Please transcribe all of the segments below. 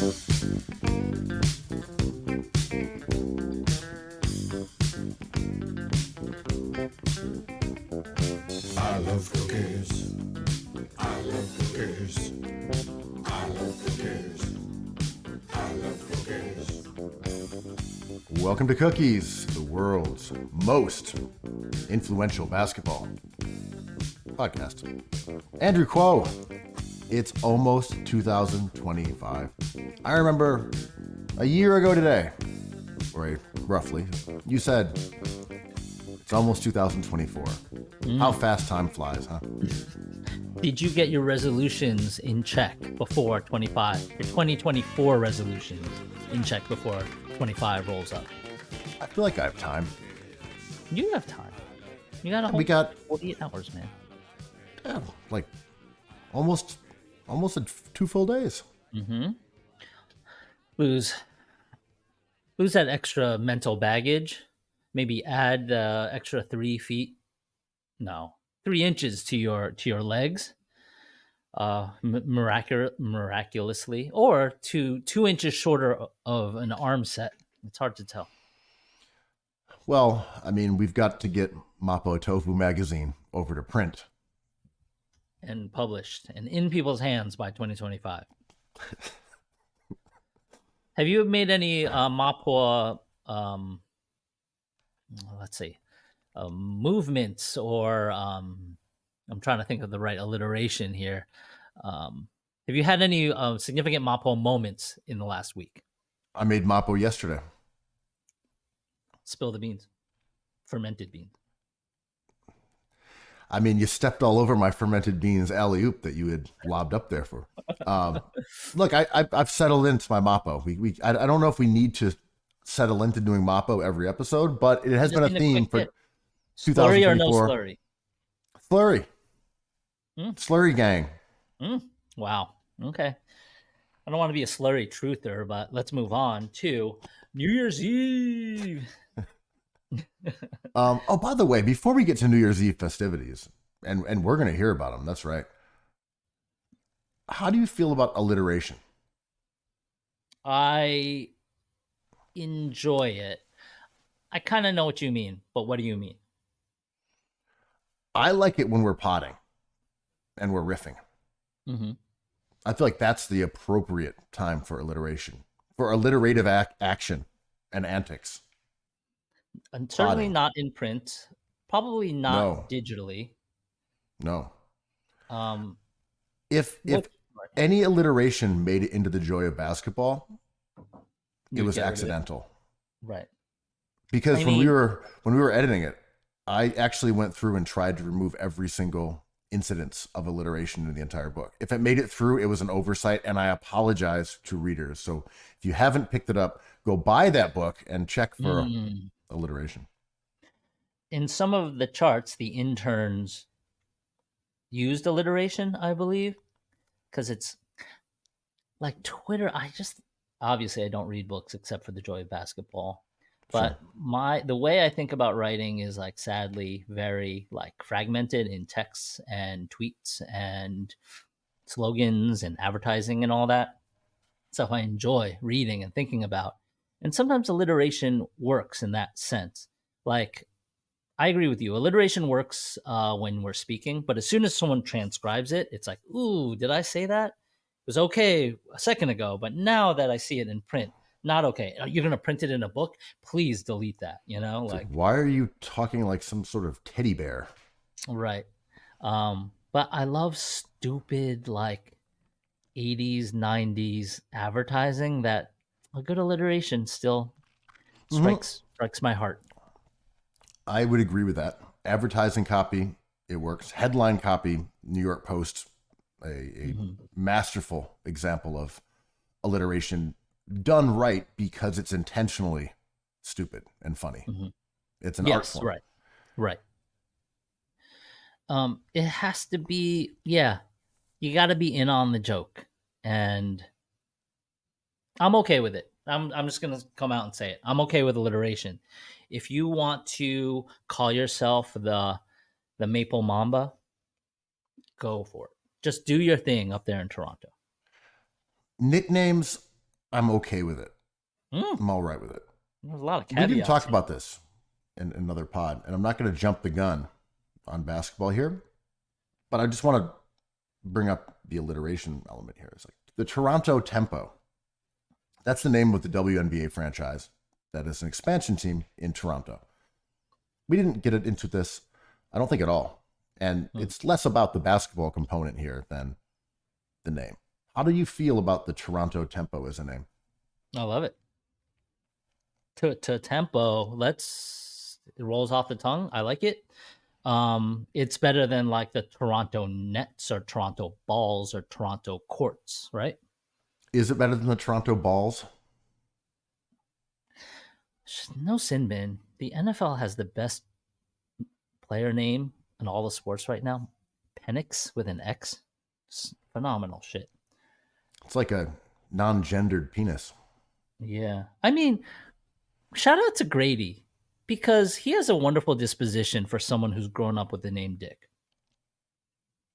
I love cookies. I love cookies. I love cookies. I love cookies. Welcome to Cookies, the world's most influential basketball podcast. Andrew Quo. It's almost 2025. I remember a year ago today, or roughly, you said it's almost 2024. How fast time flies, huh? Did you get your resolutions in check before 25? Your 2024 resolutions in check before 25 rolls up? I feel like I have time. You have time. You got a whole We got 48 hours, man. like almost 2 full days. Lose that extra mental baggage. Maybe add extra 3 feet. No, 3 inches to your legs. Miraculously, or 2 inches shorter of an arm set. It's hard to tell. Well, I mean, we've got to get Mapo Tofu magazine over to print. And published and in people's hands by 2025. Have you made any Mapua, let's see, movements or I'm trying to think of the right alliteration here. Have you had any significant Mapua moments in the last week? I made Mapo yesterday. Spill the beans. Fermented beans. I mean, you stepped all over my fermented beans alley-oop that you had lobbed up there for. Look, I've settled into my Mapo. I don't know if we need to settle into doing Mapo every episode, but it has been a theme for 2024. Slurry or no slurry? Slurry. Slurry gang. Wow. Okay. I don't want to be a slurry truther, but let's move on to New Year's Eve. Oh, by the way, before we get to New Year's Eve festivities, and we're going to hear about them, that's right. How do you feel about alliteration? I enjoy it. I kind of know what you mean, but what do you mean? I like it when we're potting and we're riffing. Mm-hmm. I feel like that's the appropriate time for alliteration, for alliterative action and antics. And certainly Potting. not in print. Probably not No. digitally. No. If If any alliteration made it into the joy of basketball, it was accidental. Right. Because I when we mean- were editing it, I actually went through and tried to remove every single incidence of alliteration in the entire book. If it made it through, it was an oversight, and I apologize to readers. So if you haven't picked it up, go buy that book and check for alliteration. In some of the charts, the interns used alliteration, I believe, because it's like Twitter. Obviously I don't read books except for The Joy of Basketball, but the way I think about writing is like sadly very like fragmented in texts and tweets and slogans and advertising and all that. Stuff I enjoy reading and thinking about. And sometimes alliteration works in that sense. Like, I agree with you. Alliteration works when we're speaking, but as soon as someone transcribes it, it's like, ooh, did I say that? It was okay a second ago, but now that I see it in print, not okay. You're going to print it in a book? Please delete that, like, Why are you talking like some sort of teddy bear? right. But I love stupid, like, 80s, 90s advertising that a good alliteration still strikes my heart. I would agree with that. Advertising copy, it works. Headline copy, New York Post, a masterful example of alliteration done right because it's intentionally stupid and funny. It's an art form. Right. It has to be, you got to be in on the joke, and I'm okay with it. I'm just gonna come out and say it. I'm okay with alliteration. If you want to call yourself the Maple Mamba, go for it. Just do your thing up there in Toronto. Nicknames I'm okay with it. Mm, I'm all right with it. there's a lot of We caveats. didn't talk here. about this in another pod, and I'm not going to jump the gun on basketball here, but I just want to bring up the alliteration element here. It's like the Toronto Tempo. That's the name of the WNBA franchise that is an expansion team in Toronto. We didn't get it into this, I don't think, at all. And it's less about the basketball component here than the name. How do you feel about the Toronto Tempo as a name? I love it. To tempo, it rolls off the tongue. I like it. It's better than like the Toronto Nets or Toronto Balls or Toronto Courts, right? Is it better than the Toronto Balls? No sin bin. The NFL has the best player name in all the sports right now. Penix with an X. It's phenomenal shit. It's like a non-gendered penis. Yeah. I mean, shout out to Grady because he has a wonderful disposition for someone who's grown up with the name Dick.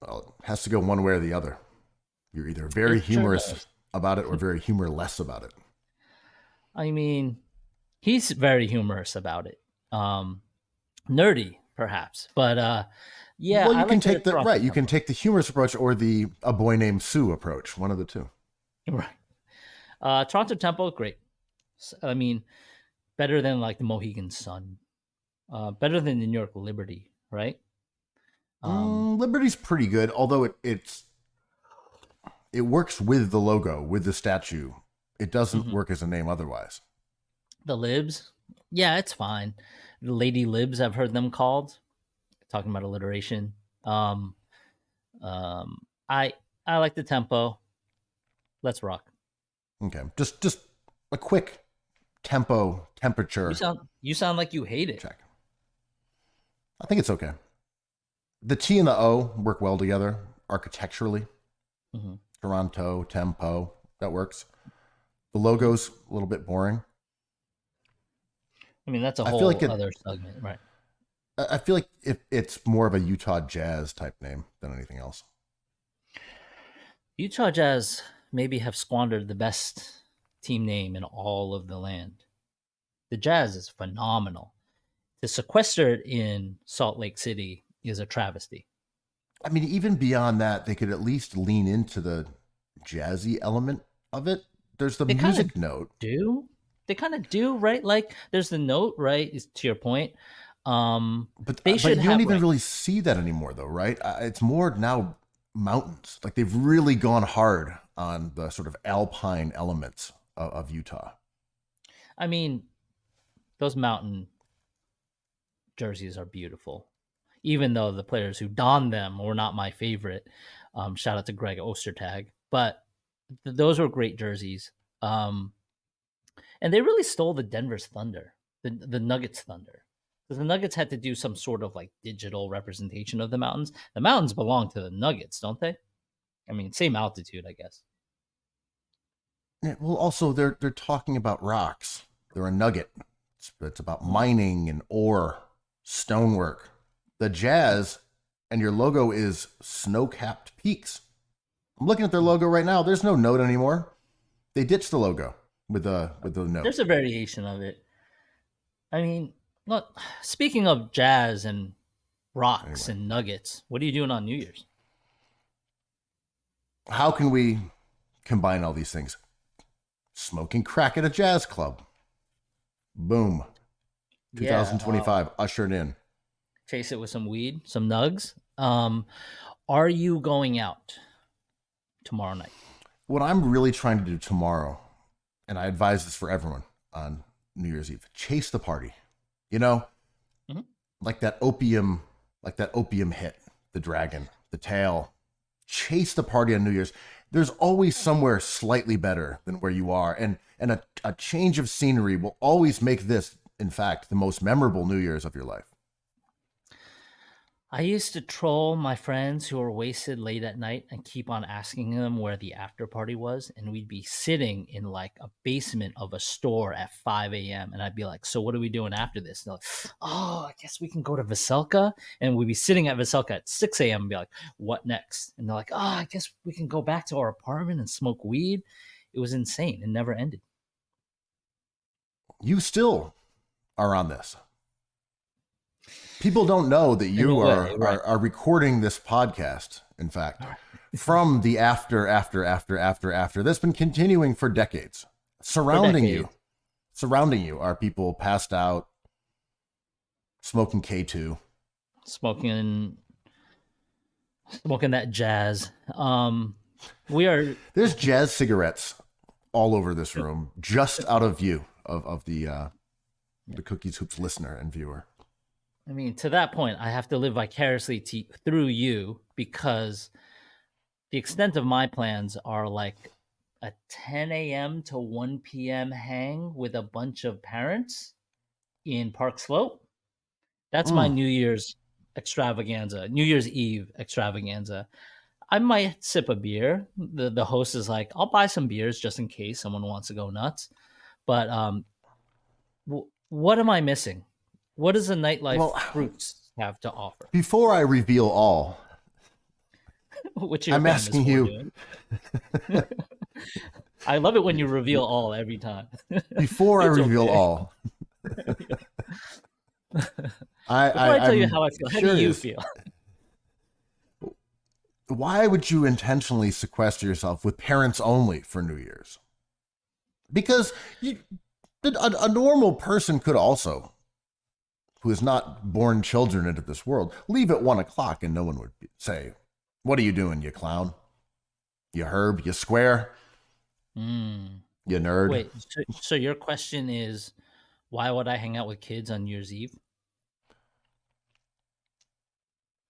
Well, it has to go one way or the other. You're either very It sure humorous does. about it or very humorless about it. I mean, he's very humorous about it. Nerdy, perhaps, but yeah. Well, you I can like take the Toronto right. You can Tempo. take the humorous approach or the a boy named Sue approach. One of the two. Right. Toronto Tempo, great. I mean, better than like the Mohegan Sun. Better than the New York Liberty, right? Liberty's pretty good, although it works with the logo, with the statue. It doesn't Mhm. work as a name otherwise. The Libs, yeah, it's fine. The Lady Libs, I've heard them called. Talking about alliteration. Um, I like the tempo. Let's rock. Okay, just a quick temperature You sound like you hate it. check. I think it's okay. The T and the O work well together architecturally. Mhm. Toronto, Tempo, that works. The logo's a little bit boring. I mean, that's a I feel whole like other segment, right? I feel like it's more of a Utah Jazz type name than anything else. Utah Jazz maybe have squandered the best team name in all of the land. The Jazz is phenomenal. To sequester it in Salt Lake City is a travesty. I mean, even beyond that, they could at least lean into the jazzy element of it. There's the They kinda music note. They kind of do, right? Like there's the note, right? Is to your point. But They should you don't have even right. really see that anymore, though, right? It's more now mountains. Like they've really gone hard on the sort of alpine elements of Utah. I mean, those mountain jerseys are beautiful, even though the players who donned them were not my favorite. Shout out to Greg Ostertag, but those were great jerseys. And they really stole the Denver's thunder, the Nuggets thunder, because the Nuggets had to do some sort of like digital representation of the mountains. The mountains belong to the Nuggets, don't they? I mean, same altitude, I guess. Yeah, well, also they're talking about rocks. They're a nugget. It's about mining and ore, stonework. The Jazz and your logo is snow-capped peaks. I'm looking at their logo right now. There's no note anymore. They ditched the logo with the note. There's a variation of it. I mean, look, speaking of jazz and rocks Anyway. and nuggets, what are you doing on New Year's? How can we combine all these things? Smoking crack at a jazz club. Boom. 2025 ushered in. Chase it with some weed, some nugs. Are you going out tomorrow night? What I'm really trying to do tomorrow, and I advise this for everyone on New Year's Eve, chase the party. You know, Mhm. like that opium hit, the dragon, the tail. Chase the party on New Year's. There's always somewhere slightly better than where you are, and a change of scenery will always make this, in fact, the most memorable New Year's of your life. I used to troll my friends who were wasted late at night and keep on asking them where the after party was. And we'd be sitting in like a basement of a store at 5 a.m. And I'd be like, so what are we doing after this? And they're like, oh, I guess we can go to Veselka. And we'd be sitting at Veselka at 6 a.m. and be like, what next? And they're like, oh, I guess we can go back to our apartment and smoke weed. It was insane. It never ended. You still are on this. People don't know that you are recording this podcast, in fact, from the after that's been continuing for decades. Surrounding you are people passed out, smoking K2. Smoking that jazz. There's jazz cigarettes all over this room, just out of view of the Cookies Hoops listener and viewer. I mean, to that point, I have to live vicariously through you, because the extent of my plans are like a 10 a.m. to 1 p.m. hang with a bunch of parents in Park Slope. That's my New Year's extravaganza, New Year's Eve extravaganza. I might sip a beer. The host is like, I'll buy some beers just in case someone wants to go nuts. But what am I missing? What does the nightlife fruits have to offer? Before I reveal all, Which I'm asking you. I love it when you reveal all every time. Before I reveal all, I tell you how I feel. How do you feel? Why would you intentionally sequester yourself with parents only for New Year's? Because a normal person could also, who has not born children into this world, leave at 1 o'clock and no one would say, "What are you doing, you clown? You herb? You square? You nerd?" Wait, so your question is, why would I hang out with kids on New Year's Eve?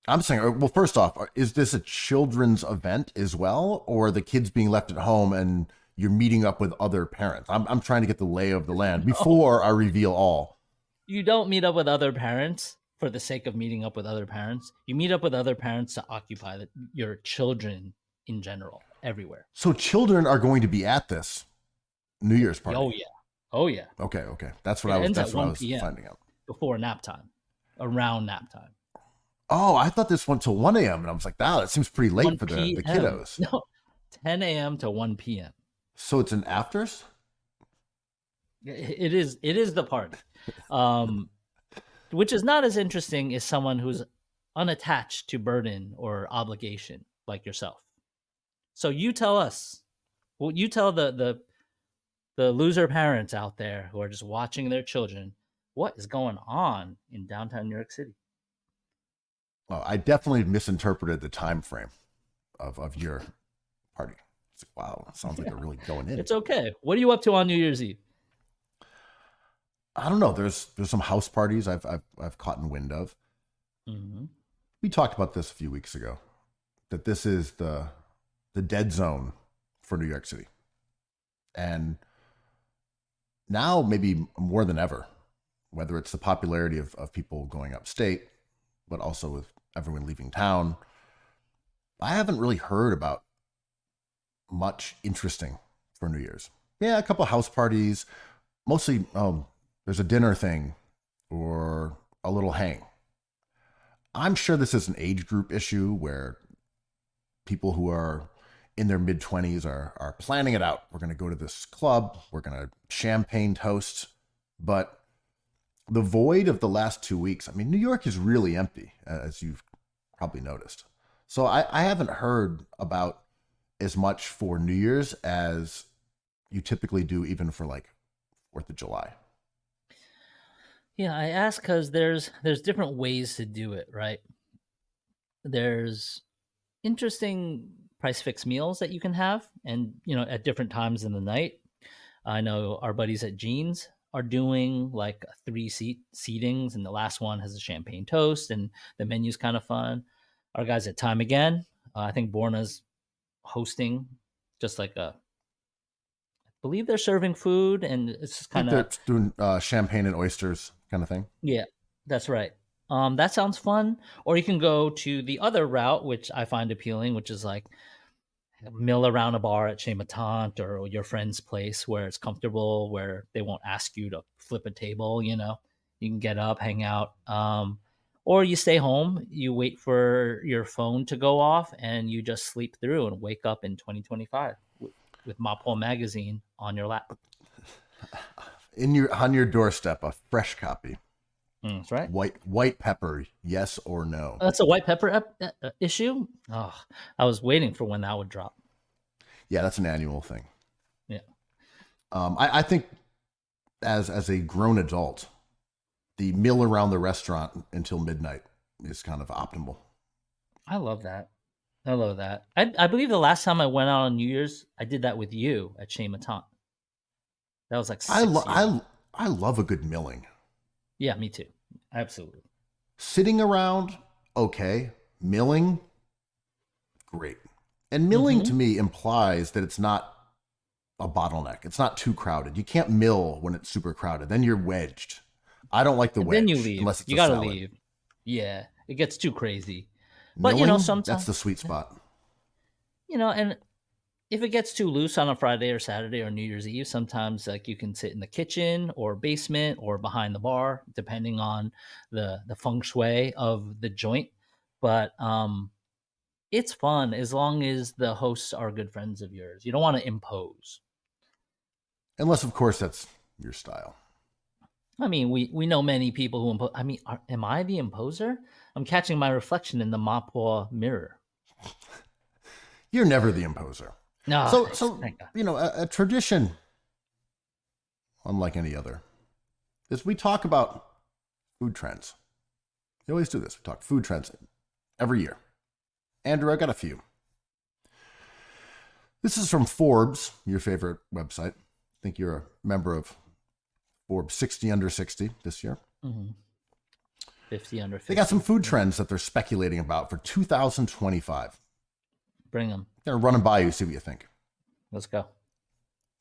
I'm saying, well, first off, is this a children's event as well, or are the kids being left at home and you're meeting up with other parents? I'm trying to get the lay of the land before I reveal all. You don't meet up with other parents for the sake of meeting up with other parents. You meet up with other parents to occupy your children in general, everywhere. So children are going to be at this New Year's party. Oh yeah. Okay. That's what I was finding out. Before nap time, around nap time. Oh, I thought this went till 1 a.m. and I was like, wow, that seems pretty late for the kiddos. No, 10 a.m. to 1 p.m. So it's an afters? It is the party. Which is not as interesting as someone who's unattached to burden or obligation like yourself. So you tell us, you tell the loser parents out there who are just watching their children, what is going on in downtown New York City? Well, I definitely misinterpreted the time frame of your party. It's like, wow, it sounds like they're really going in. It's okay. What are you up to on New Year's Eve? I don't know. There's some house parties I've caught in wind of. Mm-hmm. We talked about this a few weeks ago, that this is the dead zone for New York City. And now maybe more than ever, whether it's the popularity of people going upstate, but also with everyone leaving town, I haven't really heard about much interesting for New Year's. Yeah, a couple house parties, mostly there's a dinner thing or a little hang. I'm sure this is an age group issue where people who are in their mid-20s are planning it out. We're going to go to this club. We're going to champagne toast. But the void of the last 2 weeks, I mean, New York is really empty, as you've probably noticed. So I haven't heard about as much for New Year's as you typically do even for like 4th of July. Yeah, I ask because there's different ways to do it, right? There's interesting price fixed meals that you can have, and at different times in the night. I know our buddies at Jeans are doing like 3 seatings, and the last one has a champagne toast, and the menu's kind of fun. Our guys at Time Again, I think Borna's hosting just like I believe they're serving food, and it's just kind of they're doing champagne and oysters kind of thing. Yeah, that's right. That sounds fun. Or you can go to the other route, which I find appealing, which is like mill around a bar at Chez Ma Tante or your friend's place where it's comfortable, where they won't ask you to flip a table. You can get up, hang out. Or you stay home, you wait for your phone to go off, and you just sleep through and wake up in 2025. with Mapo magazine on your lap. On your doorstep, a fresh copy. That's right. White pepper, yes or no? That's a white pepper issue. Oh, I was waiting for when that would drop. Yeah, that's an annual thing. Yeah. I think as a grown adult, the meal around the restaurant until midnight is kind of optimal. I love that. I love that. I believe the last time I went out on New Year's, I did that with you at Chez Matan. That was like 6 years. I love a good milling. Yeah, me too. Absolutely. Sitting around, okay. Milling, great. And milling to me implies that it's not a bottleneck. It's not too crowded. You can't mill when it's super crowded. Then you're wedged. I don't like the wedge. Then you leave. Unless it's you gotta leave. Yeah, it gets too crazy. But milling, sometimes that's the sweet spot. And if it gets too loose on a Friday or Saturday or New Year's Eve, sometimes like you can sit in the kitchen or basement or behind the bar, depending on the feng shui of the joint. But it's fun as long as the hosts are good friends of yours. You don't want to impose. Unless, of course, that's your style. I mean, we know many people who impose. I mean, am I the imposer? I'm catching my reflection in the Mapua mirror. You're never the imposer. No. So a tradition, unlike any other, is we talk about food trends. We always do this. We talk food trends every year. Andrew, I got a few. This is from Forbes, your favorite website. I think you're a member of Forbes 60 Under 60 this year. 50 Under 50. They got some food trends that they're speculating about for 2025. Bring them. They're running by you, see what you think. Let's go.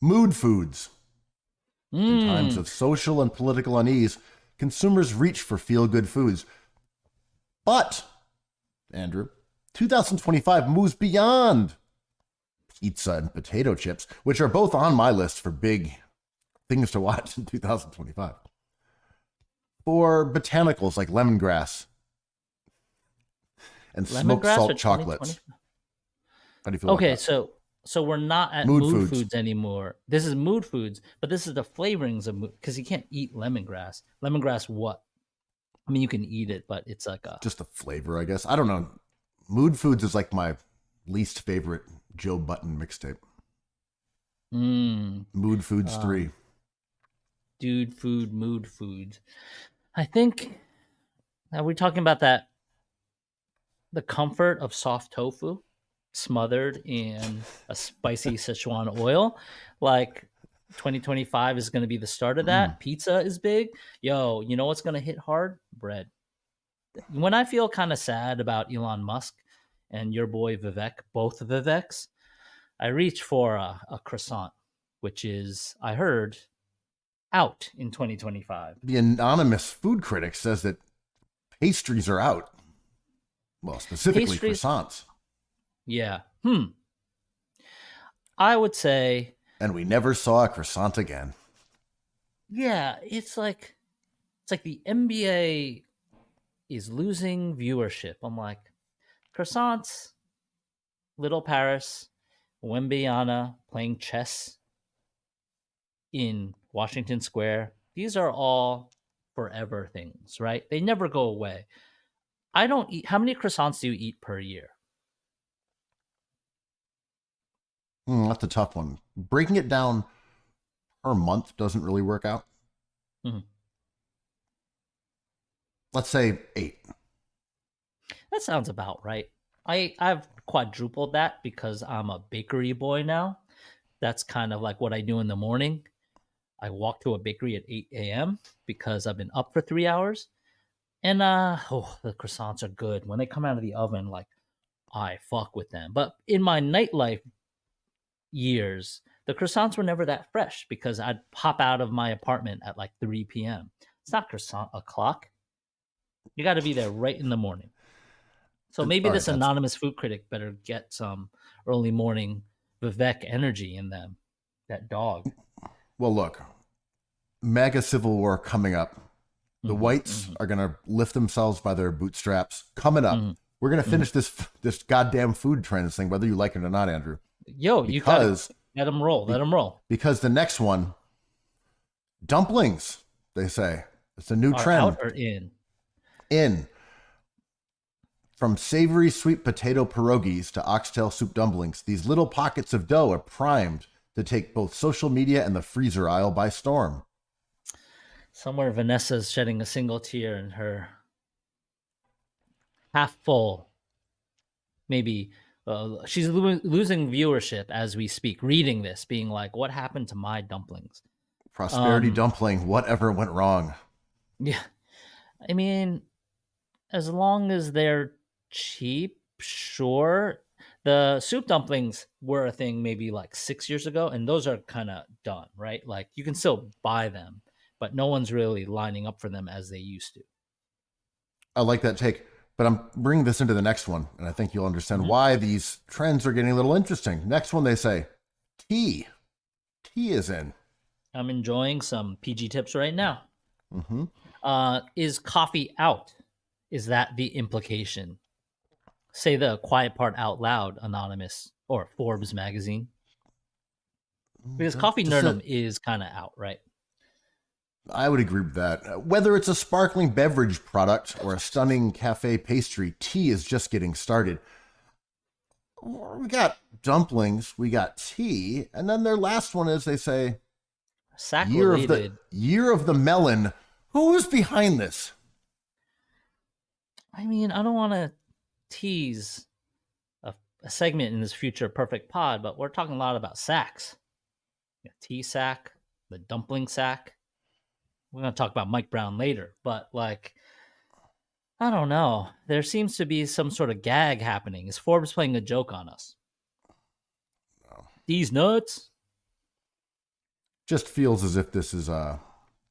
Mood foods. In times of social and political unease, consumers reach for feel-good foods. But, Andrew, 2025 moves beyond pizza and potato chips, which are both on my list for big things to watch in 2025. For botanicals like lemongrass and smoked salt chocolates. How do you feel about that? So we're not at mood foods anymore. This is mood foods, but this is the flavorings of mood, because you can't eat lemongrass. Lemongrass what? I mean, you can eat it, but it's like just the flavor, I guess. I don't know. Mood foods is like my least favorite Joe Button mixtape. Mood Foods 3. Dude food, mood foods. I think, are we talking about that? The comfort of soft tofu smothered in a spicy Szechuan oil. Like 2025 is going to be the start of that. Pizza is big. Yo, you know what's going to hit hard? Bread. When I feel kind of sad about Elon Musk and your boy Vivek, both Viveks, I reach for a croissant, which is, I heard, out in 2025. The anonymous food critic says that pastries are out. Well, specifically croissants. Yeah. I would say. And we never saw a croissant again. Yeah, it's like the NBA is losing viewership. I'm like, croissants, Little Paris, Wembyana playing chess in Washington Square. These are all forever things, right? They never go away. I don't eat. How many croissants do you eat per year? That's a tough one. Breaking it down per month doesn't really work out. Let's say 8. That sounds about right. I've quadrupled that because I'm a bakery boy now. That's kind of like what I do in the morning. I walk to a bakery at 8 a.m. because I've been up for 3 hours. And the croissants are good. When they come out of the oven, like, I fuck with them. But in my nightlife years, the croissants were never that fresh because I'd pop out of my apartment at like 3 p.m. It's not croissant o'clock. You got to be there right in the morning. So maybe this anonymous food critic better get some early morning Vivek energy in them. That dog. Well, look, mega civil war coming up. The whites are going to lift themselves by their bootstraps. Coming up, we're going to finish this goddamn food trends thing, whether you like it or not, Andrew. Yo, because you Let them roll. Let them roll. Because the next one, dumplings, they say. It's a new Are trend. out or in? In. From savory sweet potato pierogies to oxtail soup dumplings, these little pockets of dough are primed to take both social media and the freezer aisle by storm. Somewhere Vanessa's shedding a single tear in her half full. Maybe she's losing viewership as we speak, reading this, being like, what happened to my dumplings? Prosperity dumpling, whatever went wrong? Yeah. I mean, as long as they're cheap, sure. The soup dumplings were a thing maybe like 6 years ago, and those are kind of done, right? Like you can still buy them, but no one's really lining up for them as they used to. I like that take, but I'm bringing this into the next one, and I think you'll understand why these trends are getting a little interesting. Next one, they say tea. Tea is in. I'm enjoying some PG tips right now. Mm-hmm. Is coffee out? Is that the implication? Say the quiet part out loud, Anonymous or Forbes magazine. Because coffee nerdum is kind of out, right? I would agree with that. Whether it's a sparkling beverage product or a stunning cafe pastry, tea is just getting started. We got dumplings, we got tea, and then their last one is, they say, year of the melon. Who is behind this? I mean, I don't want to tease a segment in this future perfect pod, but we're talking a lot about sacks. Tea sack, the dumpling sack. We're going to talk about Mike Brown later, but like, I don't know. There seems to be some sort of gag happening. Is Forbes playing a joke on us? No. These nuts? Just feels as if this is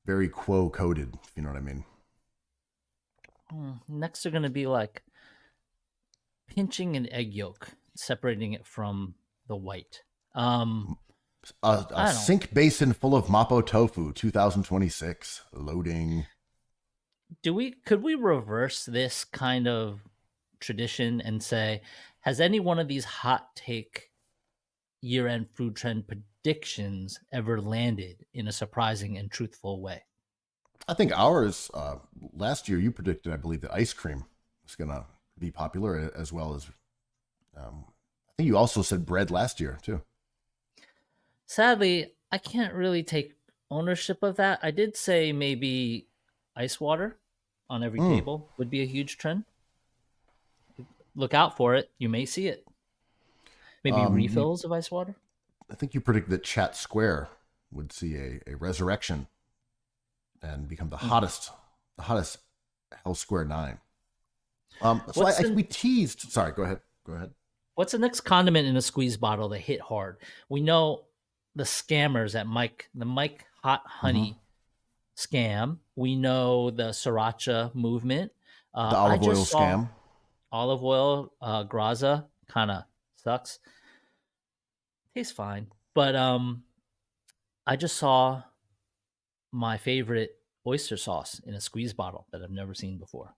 very quo-coded, if you know what I mean. Next are going to be like pinching an egg yolk, separating it from the white. A sink basin full of Mapo tofu, 2026, loading. Could we reverse this kind of tradition and say, has any one of these hot take year-end food trend predictions ever landed in a surprising and truthful way? I think ours, last year you predicted, I believe, that ice cream was going to be popular, as well as, I think you also said bread last year too. Sadly, I can't really take ownership of that. I did say maybe ice water on every table would be a huge trend. Look out for it. You may see it. Maybe refills of ice water. I think you predicted that Chat Square would see a resurrection and become the hottest Hell Square 9. So we teased. Sorry, go ahead. What's the next condiment in a squeeze bottle that hit hard? We know the scammers at the Mike Hot Honey scam. We know the Sriracha movement. The olive oil scam. Olive oil, Graza kind of sucks. Tastes fine, but I just saw my favorite oyster sauce in a squeeze bottle that I've never seen before.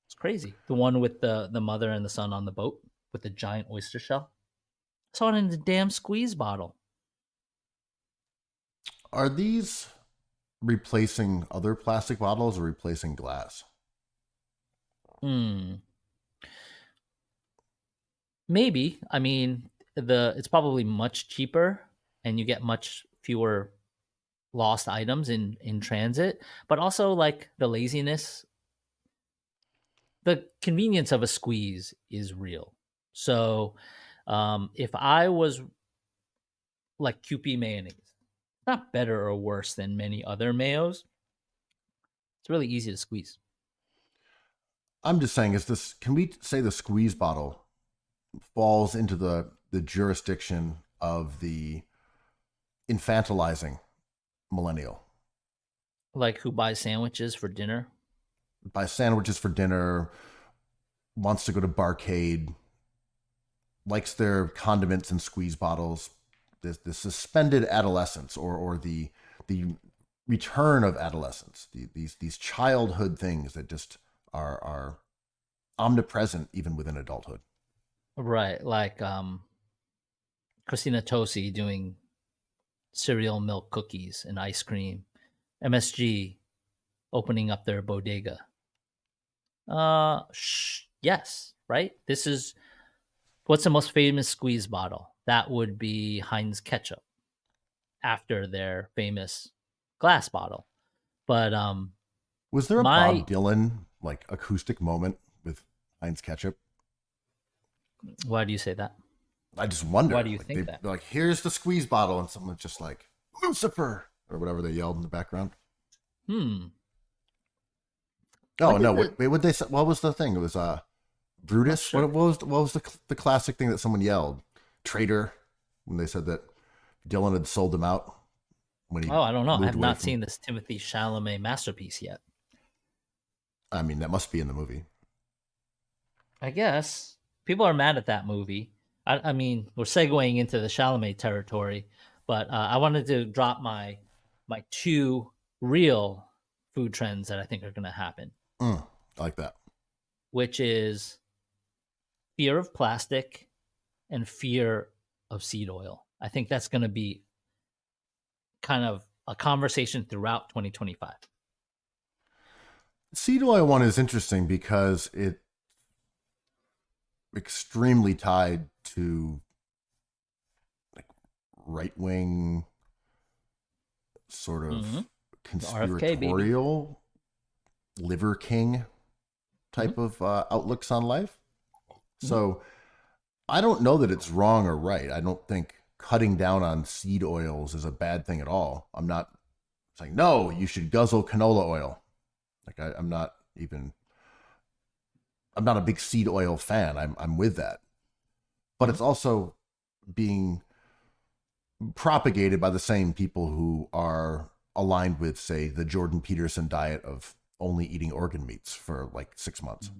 It's crazy. The one with the mother and the son on the boat with the giant oyster shell. I saw it in the damn squeeze bottle. Are these replacing other plastic bottles or replacing glass? Maybe. I mean, it's probably much cheaper and you get much fewer lost items in transit, but also like the laziness, the convenience of a squeeze is real. So if I was like Kewpie mayonnaise, not better or worse than many other mayos, it's really easy to squeeze. I'm just saying, can we say the squeeze bottle falls into the jurisdiction of the infantilizing millennial? Like who buys sandwiches for dinner? Buys sandwiches for dinner, wants to go to barcade, likes their condiments and squeeze bottles. The suspended adolescence or the return of adolescence, these childhood things that just are omnipresent even within adulthood. Right, like Christina Tosi doing cereal milk cookies and ice cream. MSG opening up their bodega. Yes, right? This is what's the most famous squeeze bottle? That would be Heinz ketchup after their famous glass bottle. But Was there a my Bob Dylan like acoustic moment with Heinz ketchup? why do you say that? I just wonder. Why do you like, think that? They're like, here's the squeeze bottle, and someone's just like, Lucifer, or whatever they yelled in the background. Hmm. Oh When no! did the- Wait, what they say? What was the thing? It was Brutus. Sure. What was the classic thing that someone yelled? Traitor. When they said that Dylan had sold them out when he. Oh, I don't know. I moved have away not from- seen this Timothy Chalamet masterpiece yet. I mean, that must be in the movie. I guess people are mad at that movie. I mean, we're segueing into the Chalamet territory, but I wanted to drop my two real food trends that I think are going to happen, I like that. which is fear of plastic and fear of seed oil. I think that's going to be kind of a conversation throughout 2025. Seed oil one is interesting because it extremely tied to like right wing sort of Mhm. conspiratorial liver king type of outlooks on life. So I don't know that it's wrong or right. I don't think cutting down on seed oils is a bad thing at all. I'm not saying no, you should guzzle canola oil. Like I'm not a big seed oil fan. I'm with that. But it's also being propagated by the same people who are aligned with, say, the Jordan Peterson diet of only eating organ meats for like 6 months.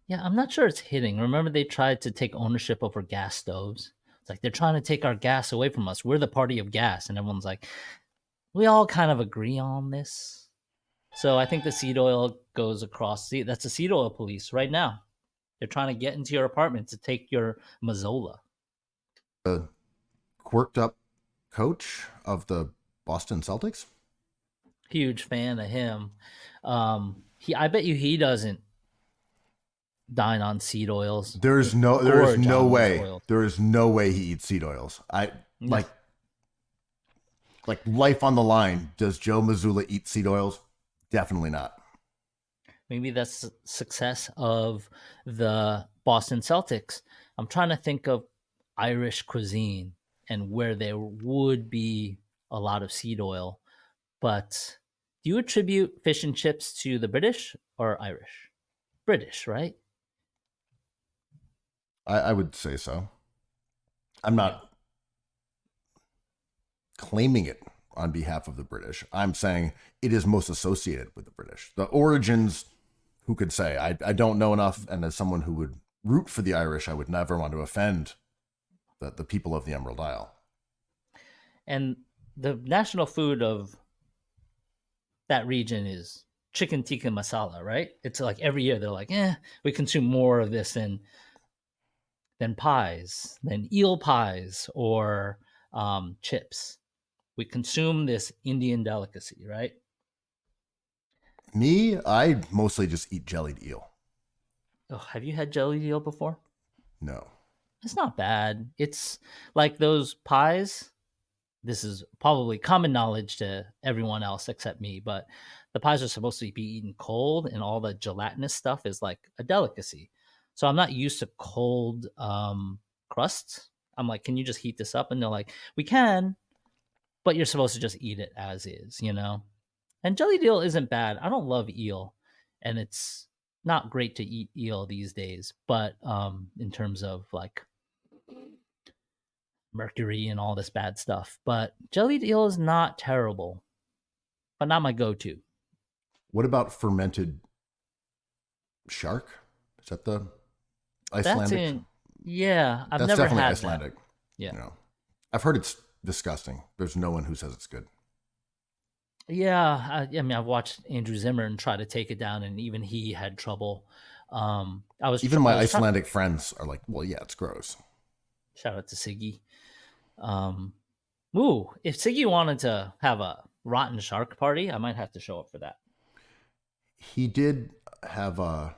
Yeah, I'm not sure it's hitting. Remember, they tried to take ownership over gas stoves. It's like they're trying to take our gas away from us. We're the party of gas. And everyone's like, we all kind of agree on this. So I think the seed oil goes across. See, that's the seed oil police right now. They're trying to get into your apartment to take your Mazzola. The quirked up coach of the Boston Celtics. Huge fan of him. I bet you he doesn't dine on seed oils. There is no way. Oils. There is no way he eats seed oils. No. Like life on the line. Does Joe Mazzulla eat seed oils? Definitely not. Maybe that's the success of the Boston Celtics. I'm trying to think of Irish cuisine and where there would be a lot of seed oil. But do you attribute fish and chips to the British or Irish? British, right? I would say so. I'm not claiming it on behalf of the British. I'm saying it is most associated with the British. The origins, who could say? I don't know enough. And as someone who would root for the Irish, I would never want to offend the people of the Emerald Isle. And the national food of that region is chicken tikka masala, right? It's like every year they're like, we consume more of this than pies, than eel pies or chips. We consume this Indian delicacy, right? Me, I mostly just eat jellied eel. Oh, have you had jellied eel before? No. It's not bad. It's like those pies. This is probably common knowledge to everyone else except me, but the pies are supposed to be eaten cold, and all the gelatinous stuff is like a delicacy. So I'm not used to cold crusts. I'm like, can you just heat this up? And they're like, we can, but you're supposed to just eat it as is, you know? And jellied eel isn't bad. I don't love eel, and it's not great to eat eel these days, but in terms of like mercury and all this bad stuff. But jellied eel is not terrible, but not my go-to. What about fermented shark? Is that the Icelandic? That's in, yeah, I've That's never definitely had Icelandic. that. Yeah. You know, I've heard it's disgusting. There's no one who says it's good. Yeah, I mean, I've watched Andrew Zimmern try to take it down, and even he had trouble. Even my Icelandic friends are like, "Well, yeah, it's gross." Shout out to Siggy. Ooh, if Siggy wanted to have a rotten shark party, I might have to show up for that. He did have a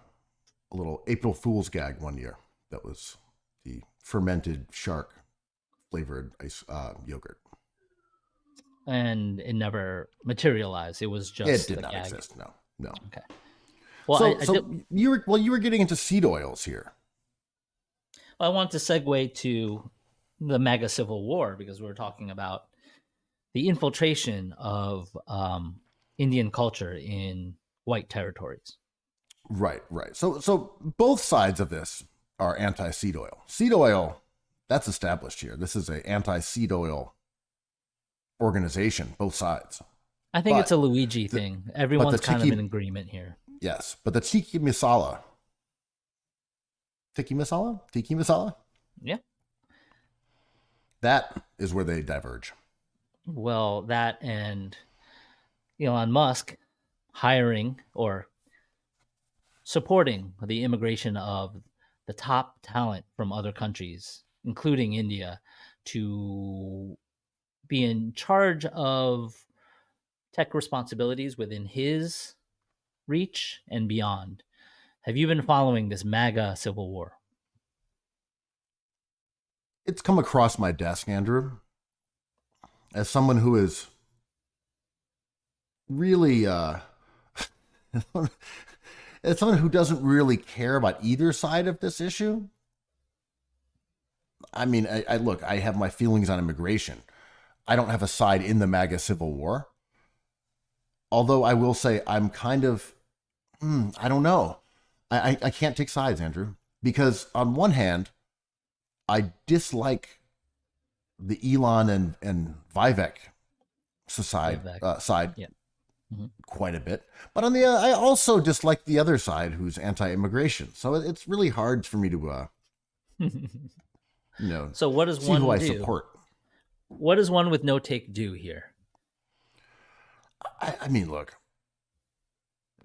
little April Fool's gag one year. That was the fermented shark flavored ice yogurt. And it never materialized. It was It just did the not gag. exist. No, no. Okay. Well, You were getting into seed oils here. I want to segue to the MAGA Civil War because we're talking about the infiltration of Indian culture in white territories. Right, right. So both sides of this are anti-seed oil. Seed oil, that's established here. This is a anti-seed oil organization, both sides. I think it's a Luigi thing. Everyone's kind of in agreement here. Yes, but the tiki masala, yeah, that is where they diverge. Well, that and Elon Musk hiring or supporting the immigration of the top talent from other countries, including India, to be in charge of tech responsibilities within his reach and beyond. Have you been following this MAGA civil war? It's come across my desk, Andrew, as someone who is really as someone who doesn't really care about either side of this issue. I mean, I look, I have my feelings on immigration. I don't have a side in the MAGA civil war. Although I will say I'm kind of, I don't know. I can't take sides, Andrew, because on one hand, I dislike the Elon and Vivek side yeah. quite a bit. But on the I also dislike the other side who's anti-immigration. So it's really hard for me to, So what does see one who I do? support. What does one with no take do here? I mean, look,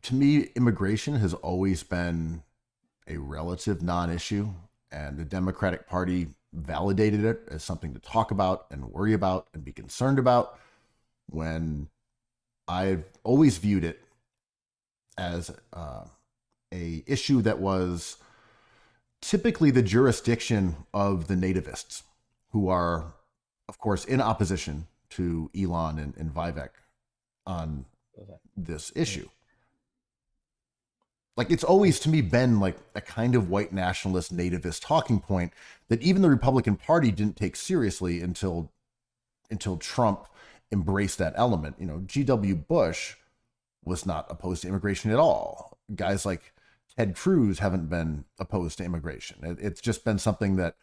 to me, immigration has always been a relative non-issue, and the Democratic Party validated it as something to talk about and worry about and be concerned about, when I've always viewed it as a issue that was typically the jurisdiction of the nativists, who are, of course, in opposition to Elon and Vivek on this issue. Like, it's always to me been like a kind of white nationalist nativist talking point that even the Republican Party didn't take seriously until Trump embraced that element. You know, G.W. Bush was not opposed to immigration at all. Guys like Ted Cruz haven't been opposed to immigration. It's just been something that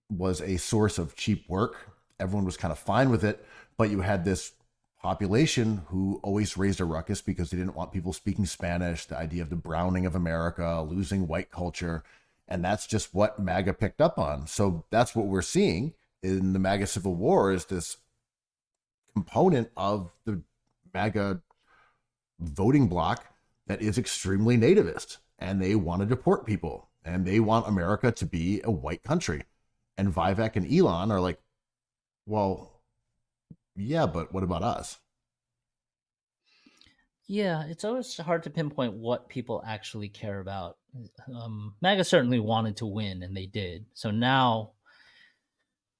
was a source of cheap work. Everyone was kind of fine with it, but you had this population who always raised a ruckus because they didn't want people speaking Spanish, the idea of the browning of America, losing white culture. And that's just what MAGA picked up on. So that's what we're seeing in the MAGA Civil War, is this component of the MAGA voting bloc that is extremely nativist, and they want to deport people, and they want America to be a white country. And Vivek and Elon are like, well, yeah, but what about us? Yeah, it's always hard to pinpoint what people actually care about. MAGA certainly wanted to win, and they did. So now,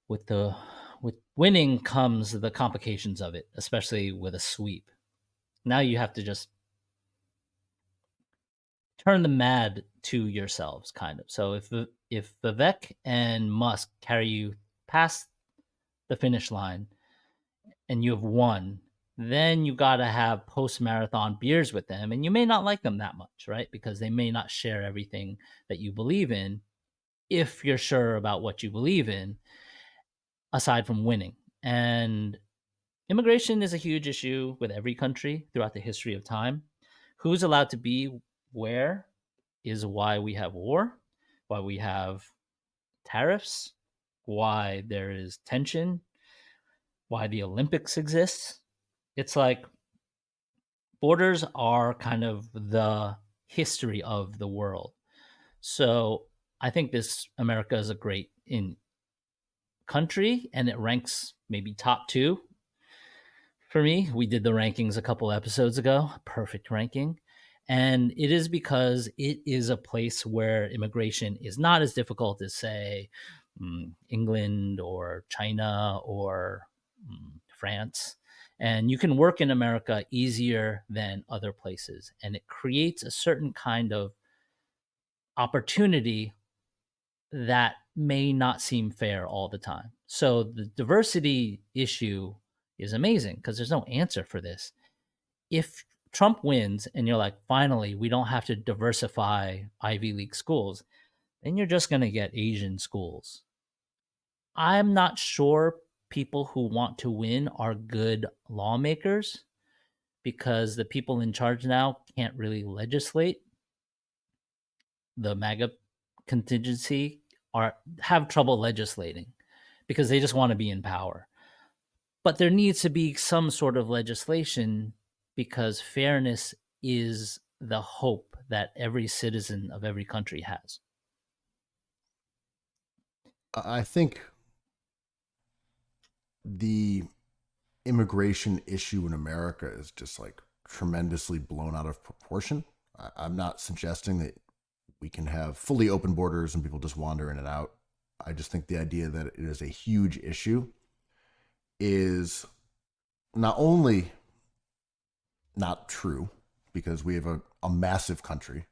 with winning comes the complications of it, especially with a sweep. Now you have to just turn the mad to yourselves, kind of. So if Vivek and Musk carry you past the finish line and you have won, then you got to have post-marathon beers with them, and you may not like them that much, right? Because they may not share everything that you believe in, if you're sure about what you believe in, aside from winning. And immigration is a huge issue with every country throughout the history of time. Who's allowed to be where is why we have war, why we have tariffs, why there is tension, why the Olympics exist. It's like borders are kind of the history of the world. So I think this America is a great country, and it ranks maybe top 2 for me. We did the rankings a couple episodes ago, perfect ranking. And it is because it is a place where immigration is not as difficult as, say, England or China or France. And you can work in America easier than other places. And it creates a certain kind of opportunity that may not seem fair all the time. So the diversity issue is amazing because there's no answer for this. If Trump wins and you're like, finally, we don't have to diversify Ivy League schools, then you're just going to get Asian schools. I'm not sure people who want to win are good lawmakers because the people in charge now can't really legislate. The MAGA contingency have trouble legislating because they just want to be in power. But there needs to be some sort of legislation because fairness is the hope that every citizen of every country has. I think the immigration issue in America is just like tremendously blown out of proportion. I'm not suggesting that we can have fully open borders and people just wander in and out. I just think the idea that it is a huge issue is not only not true, because we have a massive country.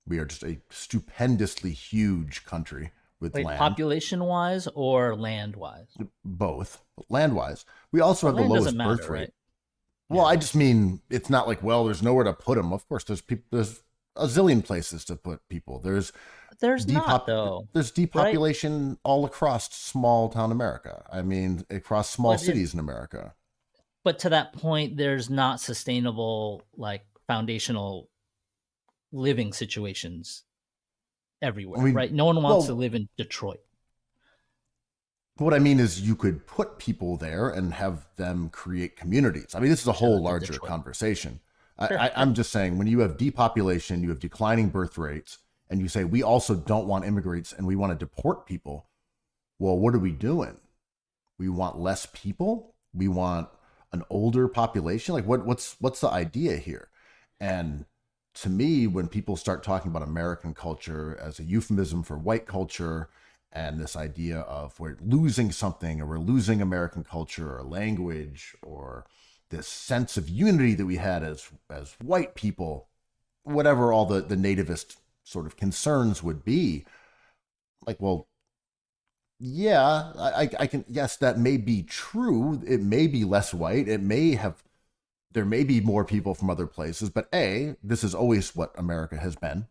We are just a stupendously huge country with land. Population-wise or land-wise? Both. Land-wise. We also have the lowest birth rate. Right? Well, I just mean, it's not like, well, there's nowhere to put them. Of course, there's a zillion places to put people. There's not, though. There's depopulation right? all across small town America. I mean, across small cities in America. But to that point, there's not sustainable, like, foundational living situations everywhere, right? No one wants to live in Detroit. What I mean is you could put people there and have them create communities. I mean, this is a whole larger conversation. I'm just saying, when you have depopulation, you have declining birth rates, and you say, we also don't want immigrants and we want to deport people. Well, what are we doing? We want less people? We want an older population? Like, what's the idea here? And to me, when people start talking about American culture as a euphemism for white culture, and this idea of we're losing something, or we're losing American culture or language, or this sense of unity that we had as white people, whatever all the nativist sort of concerns would be, like, well, yeah, I can, yes, that may be true. It may be less white. There may be more people from other places, but A, this is always what America has been.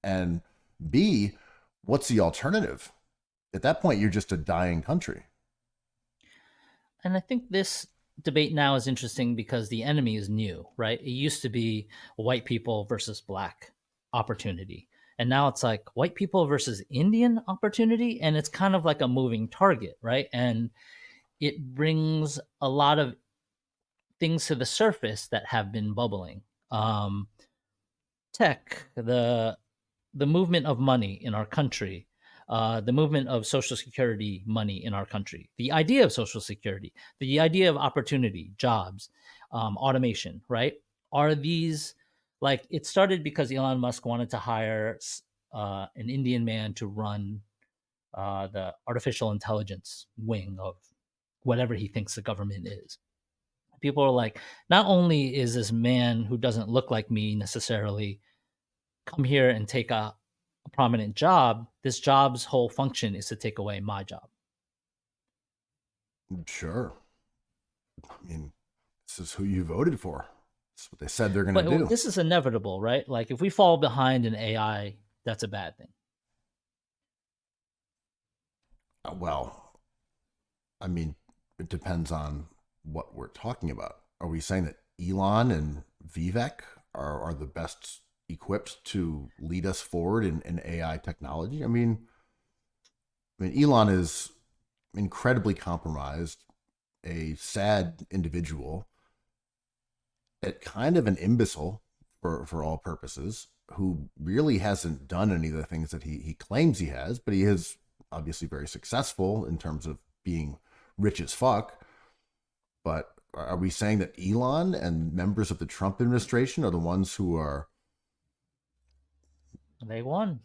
And B, what's the alternative? At that point, you're just a dying country. And I think this debate now is interesting because the enemy is new, right? It used to be white people versus black opportunity. And now it's like white people versus Indian opportunity. And it's kind of like a moving target, right? And it brings a lot of things to the surface that have been bubbling. Tech, the movement of money in our country, the movement of Social Security money in our country, the idea of Social Security, the idea of opportunity, jobs, automation, right? Are these, like, it started because Elon Musk wanted to hire an Indian man to run the artificial intelligence wing of whatever he thinks the government is. People are like, not only is this man who doesn't look like me necessarily come here and take a prominent job, this job's whole function is to take away my job. Sure. I mean, this is who you voted for. That's what they said they're going to do. This is inevitable, right? Like, if we fall behind in AI, that's a bad thing. Well, I mean, it depends on what we're talking about. Are we saying that Elon and Vivek are the best equipped to lead us forward in AI technology? I mean, Elon is incredibly compromised, a sad individual, kind of an imbecile for all purposes, who really hasn't done any of the things that he claims he has, but he is obviously very successful in terms of being rich as fuck. But are we saying that Elon and members of the Trump administration are the ones who are? They won.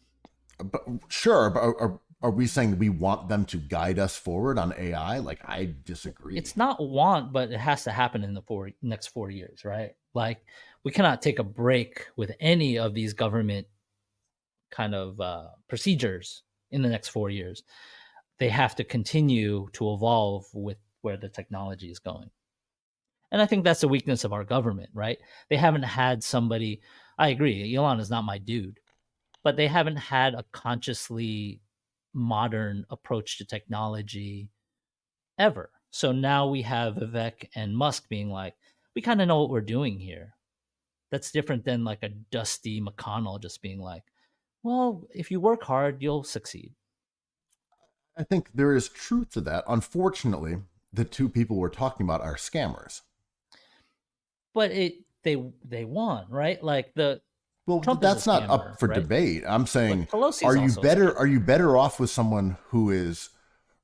But sure, but are we saying we want them to guide us forward on AI? Like, I disagree. It's not want, but it has to happen in the next 4 years, right? Like, we cannot take a break with any of these government kind of procedures in the next 4 years. They have to continue to evolve with where the technology is going. And I think that's the weakness of our government, right? They haven't had somebody, I agree, Elon is not my dude, but they haven't had a consciously modern approach to technology ever. So now we have Vivek and Musk being like, we kind of know what we're doing here. That's different than like a dusty McConnell just being like, well, if you work hard, you'll succeed. I think there is truth to that. Unfortunately, the two people we're talking about are scammers. But they won, right? Like well, Trump that's not scammer, up for right? debate. I'm saying, Pelosi's are you also a better? scammer. Are you better off with someone who is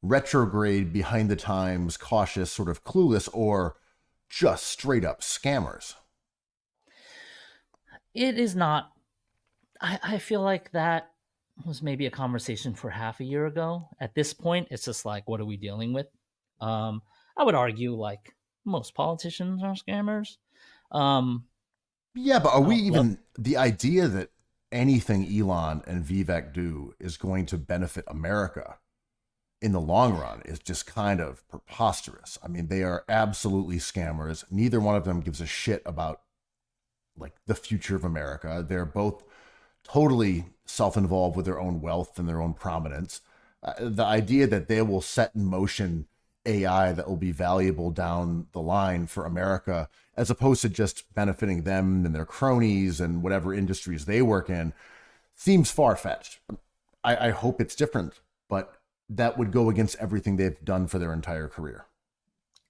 retrograde, behind the times, cautious, sort of clueless, or just straight up scammers? It is not. I feel like that was maybe a conversation for half a year ago. At this point, it's just like, what are we dealing with? I would argue like most politicians are scammers. Yeah, but are we Oh, even the idea that anything Elon and Vivek do is going to benefit America in the long run is just kind of preposterous. I mean, they are absolutely scammers. Neither one of them gives a shit about like the future of America. They're both totally self-involved with their own wealth and their own prominence. The idea that they will set in motion AI that will be valuable down the line for America, as opposed to just benefiting them and their cronies and whatever industries they work in, seems far-fetched. I hope it's different, but that would go against everything they've done for their entire career.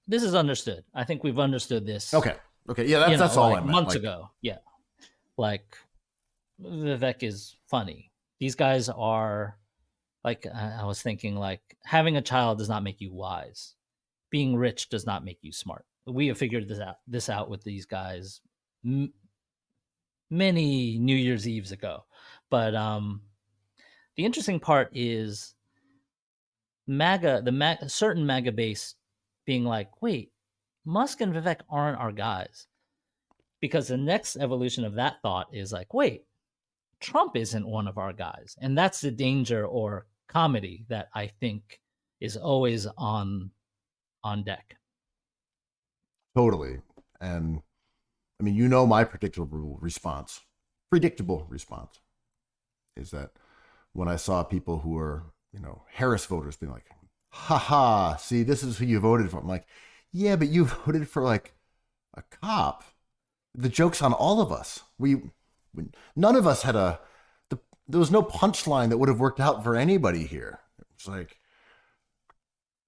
This is understood. I think we've understood this. Okay. Yeah, that's all like I meant. months ago. Yeah, like Vivek is funny. These guys are like, I was thinking, like, having a child does not make you wise. Being rich does not make you smart. We have figured this out with these guys many New Year's Eves ago. But the interesting part is certain MAGA base being like, wait, Musk and Vivek aren't our guys. Because the next evolution of that thought is like, wait, Trump isn't one of our guys. And that's the danger or comedy that I think is always on deck. Totally. And I mean, my predictable response is that when I saw people who were, Harris voters being like, haha, see, this is who you voted for. I'm like, yeah, but you voted for like a cop. The joke's on all of us. None of us had there was no punchline that would have worked out for anybody here. It's like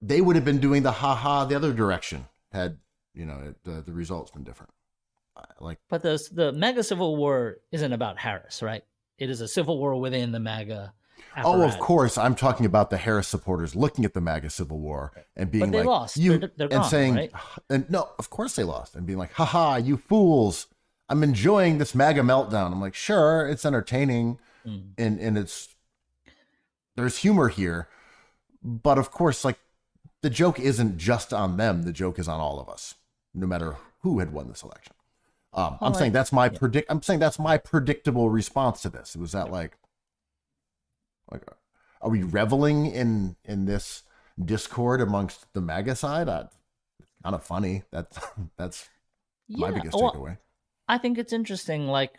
they would have been doing the haha the other direction had, the results been different. But the MAGA civil war isn't about Harris, right? It is a civil war within the MAGA apparatus. Oh, of course. I'm talking about the Harris supporters looking at the MAGA civil war and being but they like, lost. They're and gone, saying, right? and no, of course they lost, and being like, haha, you fools. I'm enjoying this MAGA meltdown. I'm like, sure, it's entertaining and there's humor here. But of course, like, the joke isn't just on them. The joke is on all of us, no matter who had won this election. I'm saying that's my I'm saying that's my predictable response to this. It was that like, are we reveling in this discord amongst the MAGA side? It's kind of funny. That's my biggest takeaway. I think it's interesting. Like,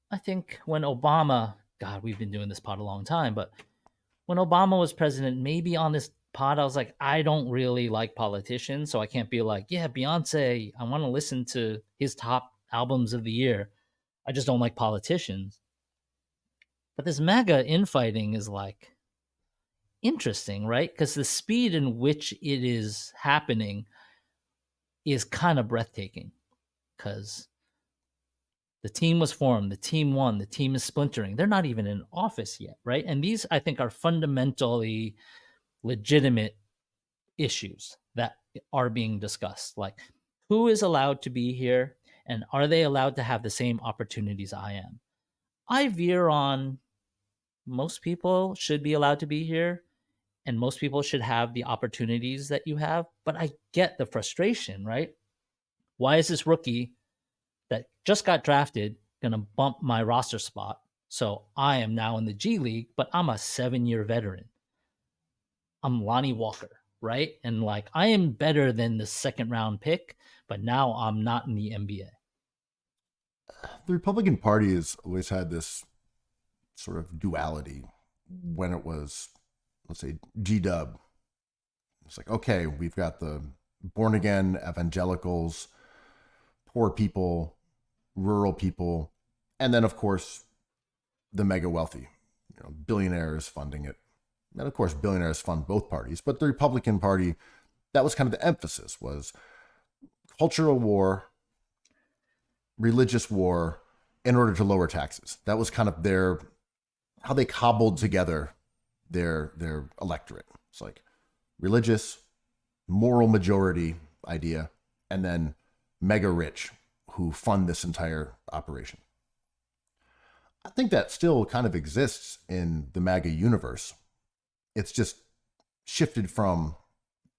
I think when Obama, God, we've been doing this pod a long time, but when Obama was president, maybe on this pod, I was like, I don't really like politicians, so I can't be like, yeah, Beyonce, I want to listen to his top albums of the year. I just don't like politicians. But this MAGA infighting is like interesting, right? Because the speed in which it is happening is kind of breathtaking. Because the team was formed, the team won, the team is splintering. They're not even in office yet, right? And these, I think, are fundamentally legitimate issues that are being discussed. Like, who is allowed to be here, and are they allowed to have the same opportunities I am? I veer on most people should be allowed to be here, and most people should have the opportunities that you have. But I get the frustration, right? Why is this rookie that just got drafted going to bump my roster spot? So I am now in the G League, but I'm a 7-year veteran. I'm Lonnie Walker, right? And like, I am better than the second round pick, but now I'm not in the NBA. The Republican Party has always had this sort of duality when it was, let's say, G-Dub. It's like, okay, we've got the born again evangelicals, poor people, rural people, and then, of course, the mega wealthy, billionaires funding it. And of course, billionaires fund both parties, but the Republican Party, that was kind of the emphasis, was cultural war, religious war, in order to lower taxes. That was kind of how they cobbled together their electorate. It's like religious, moral majority idea, and then mega rich who fund this entire operation. I think that still kind of exists in the MAGA universe. It's just shifted from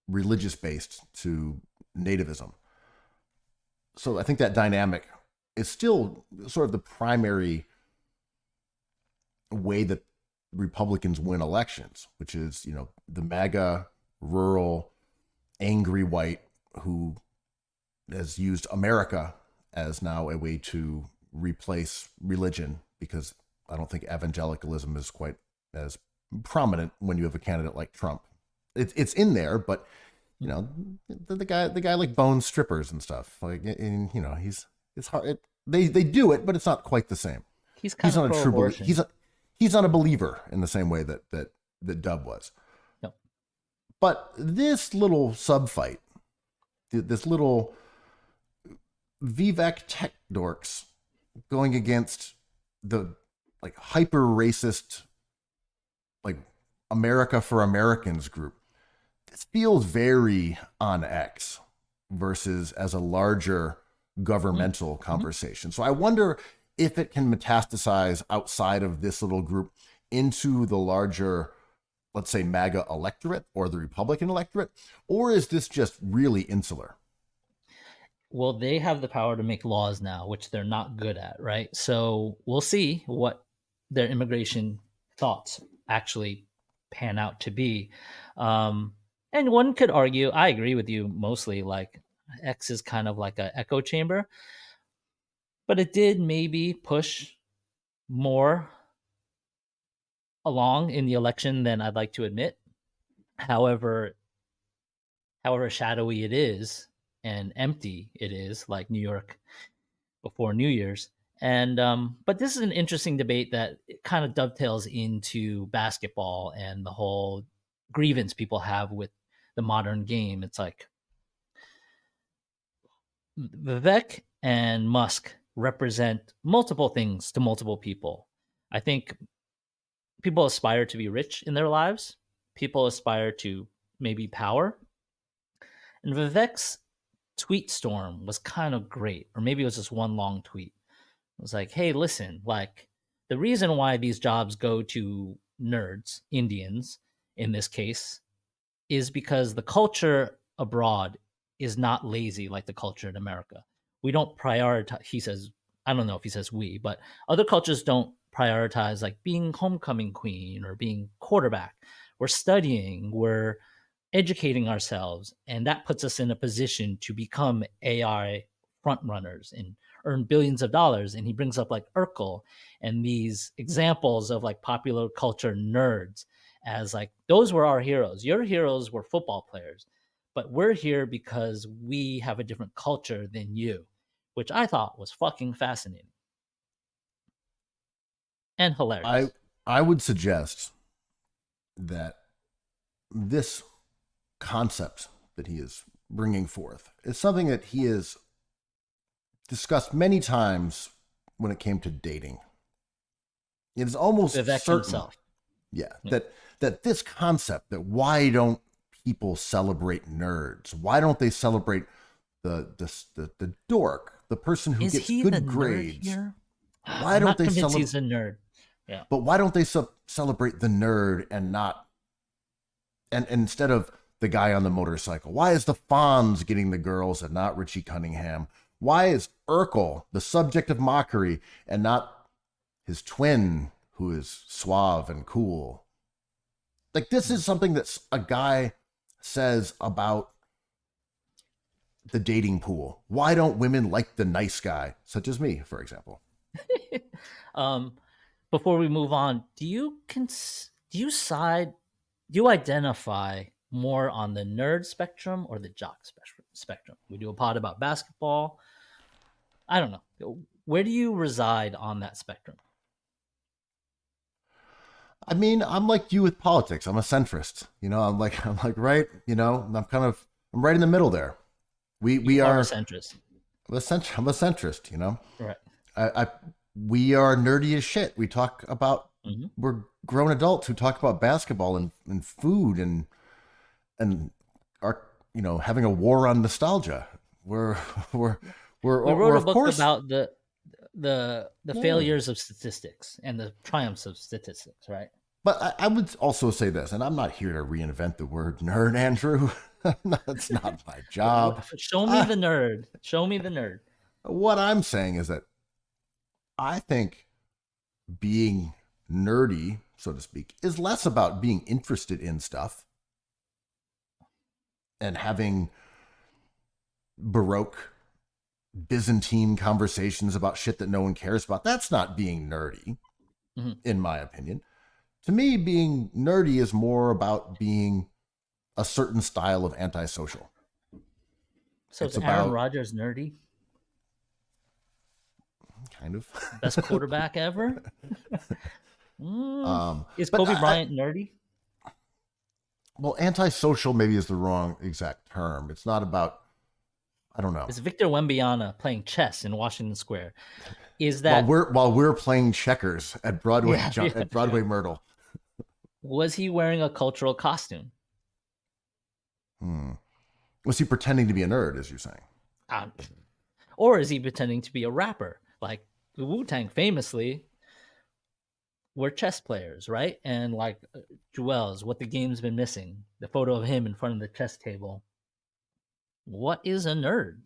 religious based to nativism. So I think that dynamic is still sort of the primary way that Republicans win elections, which is, the MAGA, rural, angry white who has used America as now a way to replace religion, because I don't think evangelicalism is quite as prominent when you have a candidate like Trump. It's in there, but the guy like bones strippers and stuff, like, and it's hard. They do it, but it's not quite the same. He's not a true believer. He's not a believer in the same way that Dub was. No. But this little sub fight, this little Vivek tech dorks going against the like hyper racist, like America for Americans group, this feels very on X versus as a larger governmental conversation. So I wonder if it can metastasize outside of this little group into the larger, let's say, MAGA electorate or the Republican electorate, or is this just really insular? Well, they have the power to make laws now, which they're not good at, right? So we'll see what their immigration thoughts actually pan out to be. And one could argue, I agree with you mostly, like X is kind of like an echo chamber, but it did maybe push more along in the election than I'd like to admit. However shadowy it is and empty it is, like New York before New Year's. And but this is an interesting debate that kind of dovetails into basketball and the whole grievance people have with the modern game. It's like Vivek and Musk represent multiple things to multiple people. I think people aspire to be rich in their lives. People aspire to maybe power. And Vivek's tweet storm was kind of great, or maybe it was just one long tweet. It was like, hey, listen, like the reason why these jobs go to nerds, Indians in this case, is because the culture abroad is not lazy like the culture in America. We don't prioritize, he says, I don't know if he says we, but other cultures don't prioritize like being homecoming queen or being quarterback. We're studying, we're educating ourselves, and that puts us in a position to become AI front runners and earn billions of dollars. And he brings up like Urkel and these examples of like popular culture nerds as like, those were our heroes. Your heroes were football players, but we're here because we have a different culture than you, which I thought was fucking fascinating and hilarious. I would suggest that this concept that he is bringing forth is something that he has discussed many times when it came to dating. It is almost Vivek certain, himself. that this concept that why don't people celebrate nerds? Why don't they celebrate the dork, the person who Is gets he good the nerd grades? here? Why I'm don't not they convinced celebrate? he's a nerd. Yeah. But why don't they celebrate the nerd and not and instead of the guy on the motorcycle? Why is the Fonz getting the girls and not Richie Cunningham? Why is Urkel the subject of mockery and not his twin, who is suave and cool? Like, this is something that a guy says about the dating pool. Why don't women like the nice guy, such as me, for example? um, before we move on, do you identify more on the nerd spectrum or the jock spectrum? We do a pod about basketball. I don't know. Where do you reside on that spectrum? I mean, I'm like you with politics. I'm a centrist. I'm like right. I'm right in the middle there. We are are a centrist. I'm a centrist. Right. We are nerdy as shit. We talk about we're grown adults who talk about basketball and food and are having a war on nostalgia. We're We wrote a of book course about the failures of statistics and the triumphs of statistics, right? But I would also say this, and I'm not here to reinvent the word nerd, Andrew. That's not my job. Show me the nerd. Show me the nerd. What I'm saying is that I think being nerdy, so to speak, is less about being interested in stuff and having Baroque Byzantine conversations about shit that no one cares about. That's not being nerdy, in my opinion. To me, being nerdy is more about being a certain style of antisocial. So it's Aaron Rodgers nerdy? Kind of. Best quarterback ever? Is Kobe Bryant nerdy? Well, antisocial maybe is the wrong exact term. It's not about, I don't know. Is Victor Wembanyama playing chess in Washington Square? Is that while we're playing checkers at Broadway at Broadway Myrtle? Was he wearing a cultural costume? Was he pretending to be a nerd, as you're saying? Or is he pretending to be a rapper? Like the Wu-Tang famously were chess players, right? And like Joel's What the Game's Been Missing, the photo of him in front of the chess table. What is a nerd?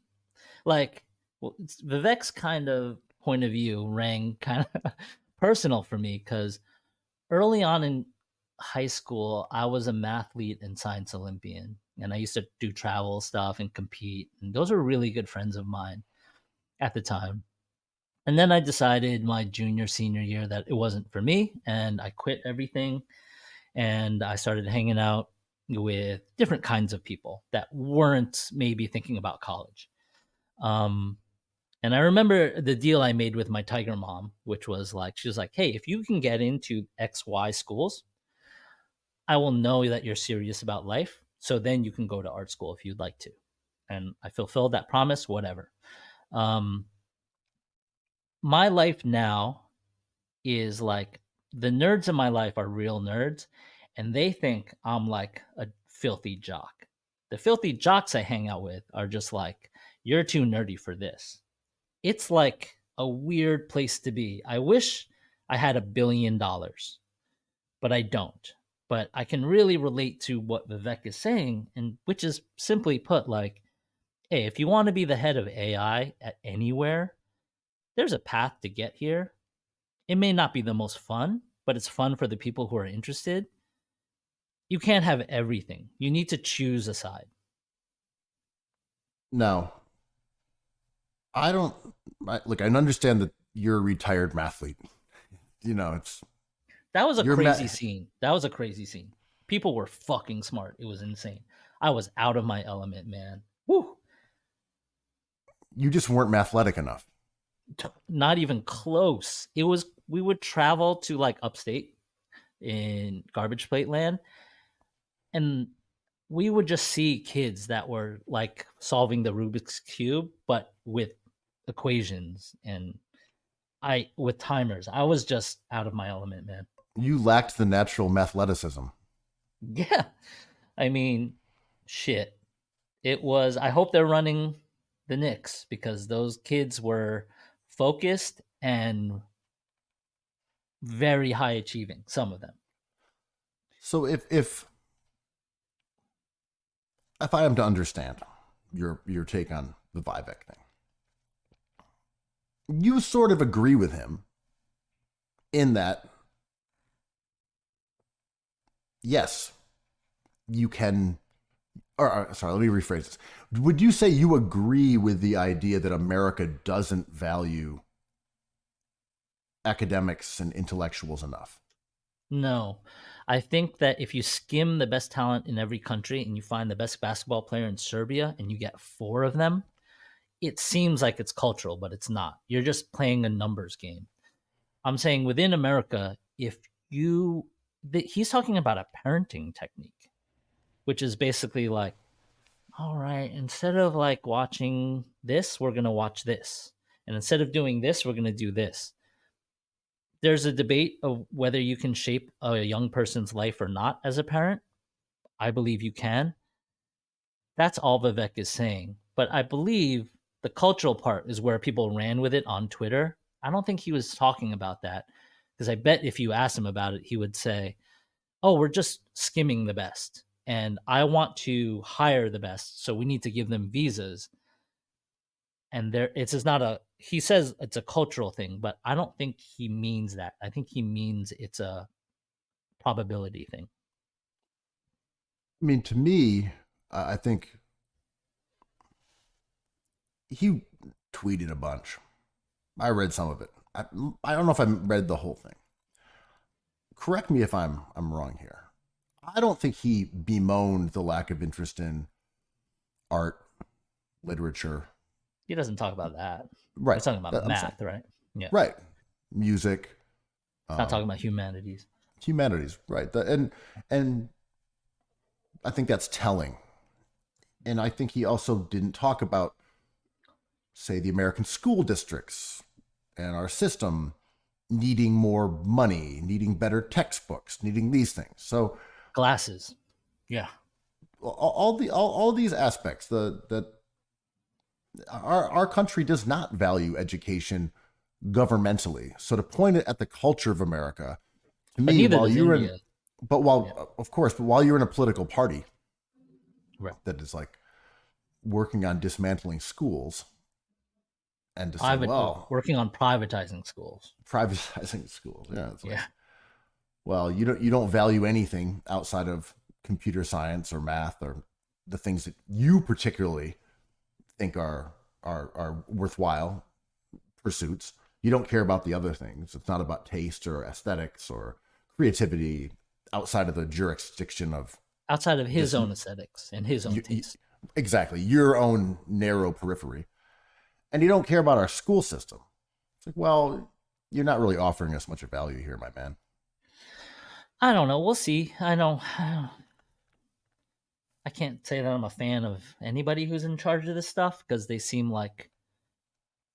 Like, Vivek's kind of point of view rang kind of personal for me because early on in high school, I was a mathlete and science Olympian, and I used to do travel stuff and compete. And those were really good friends of mine at the time. And then I decided my junior, senior year that it wasn't for me, and I quit everything. And I started hanging out with different kinds of people that weren't maybe thinking about college. And I remember the deal I made with my Tiger mom, which was like, she was like, hey, if you can get into XY schools, I will know that you're serious about life. So then you can go to art school if you'd like to. And I fulfilled that promise, whatever. My life now is like the nerds in my life are real nerds, and they think I'm like a filthy jock. The filthy jocks I hang out with are just like, you're too nerdy for this. It's like a weird place to be. I wish I had $1 billion, but I don't. But I can really relate to what Vivek is saying, and which is simply put, like, hey, if you want to be the head of AI at anywhere, there's a path to get here. It may not be the most fun, but it's fun for the people who are interested. You can't have everything. You need to choose a side. No. Look, I understand that you're a retired mathlete. That was a crazy scene. That was a crazy scene. People were fucking smart. It was insane. I was out of my element, man. Woo. You just weren't mathletic enough. Not even close. We would travel to like upstate in garbage plate land, and we would just see kids that were like solving the Rubik's Cube, but with equations and with timers. I was just out of my element, man. You lacked the natural mathleticism. Yeah. I mean, shit. It was, I hope they're running the Knicks because those kids were focused and very high achieving, some of them. So if I am to understand your take on the Vivek thing, you sort of agree with him in that, yes, you can. Or sorry, let me rephrase this. Would you say you agree with the idea that America doesn't value academics and intellectuals enough? No. I think that if you skim the best talent in every country and you find the best basketball player in Serbia and you get 4 of them, it seems like it's cultural, but it's not. You're just playing a numbers game. I'm saying within America, if you, he's talking about a parenting technique, which is basically like, all right, instead of like watching this, we're going to watch this. And instead of doing this, we're going to do this. There's a debate of whether you can shape a young person's life or not as a parent. I believe you can. That's all Vivek is saying. But I believe the cultural part is where people ran with it on Twitter. I don't think he was talking about that because I bet if you asked him about it, he would say, oh, we're just skimming the best. And I want to hire the best. So we need to give them visas. And there, it's just not a, he says it's a cultural thing, but I don't think he means that. I think he means it's a probability thing. I mean, to me, I think he tweeted a bunch. I read some of it. I don't know if I read the whole thing. Correct me if I'm wrong here. I don't think he bemoaned the lack of interest in art, literature. He doesn't talk about that. Right. He's talking about I'm math, right? Yeah. Right. Music. He's not talking about humanities. Humanities, right. And I think that's telling. And I think he also didn't talk about, say, the American school districts and our system needing more money, needing better textbooks, needing these things. So Glasses. Yeah. all these aspects that our country does not value education governmentally. So to point it at the culture of America, to But me, neither while does you're India. in, of course, but while you're in a political party Right. that is like working on dismantling schools and to say, well, working on privatizing schools. privatizing schools, yeah, it's like, Yeah. well, you don't value anything outside of computer science or math or the things that you particularly think are worthwhile pursuits. You don't care about the other things. It's not about taste or aesthetics or creativity outside of the jurisdiction of Outside of his This- own aesthetics and his own taste. exactly your own narrow periphery. And you don't care about our school system. It's like, well, you're not really offering us much of value here, my man. I don't know. We'll see. I can't say that I'm a fan of anybody who's in charge of this stuff because they seem like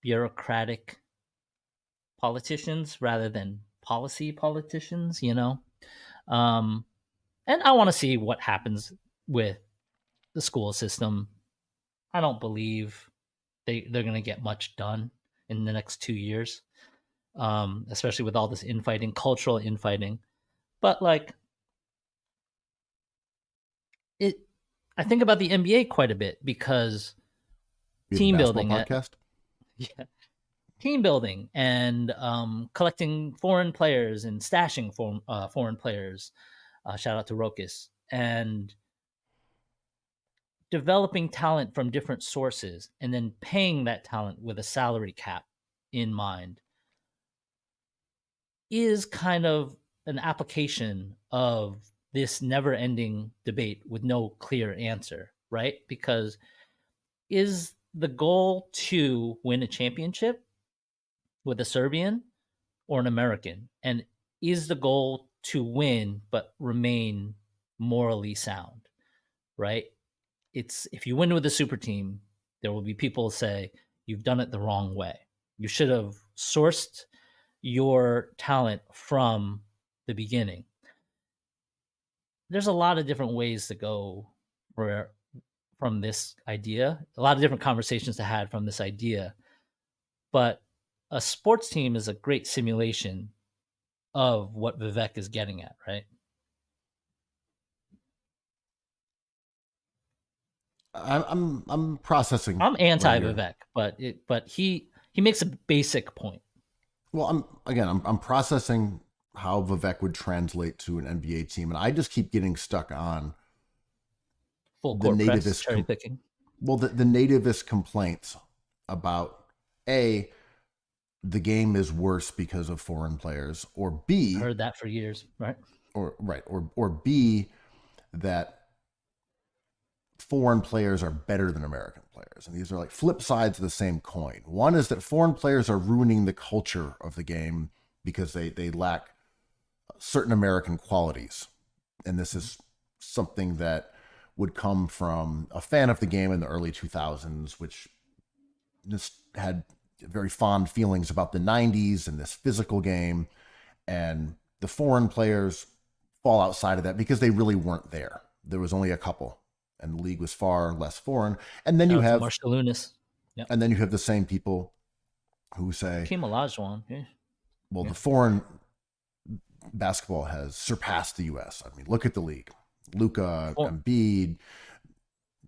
bureaucratic politicians rather than policy politicians, you know? And I want to see what happens with the school system. I don't believe they're going to get much done in the next 2 years, especially with all this infighting, cultural infighting. But like, I think about the NBA quite a bit because team building, podcast. yeah, team building and collecting foreign players and stashing foreign players. Shout out to Rokas and developing talent from different sources and then paying that talent with a salary cap in mind is kind of an application of this never-ending debate with no clear answer, right? Because is the goal to win a championship with a Serbian or an American? And is the goal to win but remain morally sound, right? It's if you win with a super team, there will be people say you've done it the wrong way. You should have sourced your talent from the beginning. There's a lot of different ways to go from this idea. A lot of different conversations to had from this idea, but a sports team is a great simulation of what Vivek is getting at, right? I'm processing. I'm anti right here. Vivek, but he makes a basic point. Well, I'm processing how Vivek would translate to an NBA team, and I just keep getting stuck on Full the court press, nativist cherry picking. the nativist complaints about A, the game is worse because of foreign players, or B, Heard that for years, right? or B, that foreign players are better than American players. And these are like flip sides of the same coin. One is that foreign players are ruining the culture of the game because they lack certain American qualities. And this is something that would come from a fan of the game in the early 2000s, which just had very fond feelings about the 90s and this physical game. And the foreign players fall outside of that because they really weren't there. There was only a couple, and the league was far less foreign. And then you have Marshall Lunas. Yep. And then you have the same people who say, Hakeem Olajuwon. Yeah. well, the foreign basketball has surpassed the U.S. I mean, look at the league. Luka, Embiid,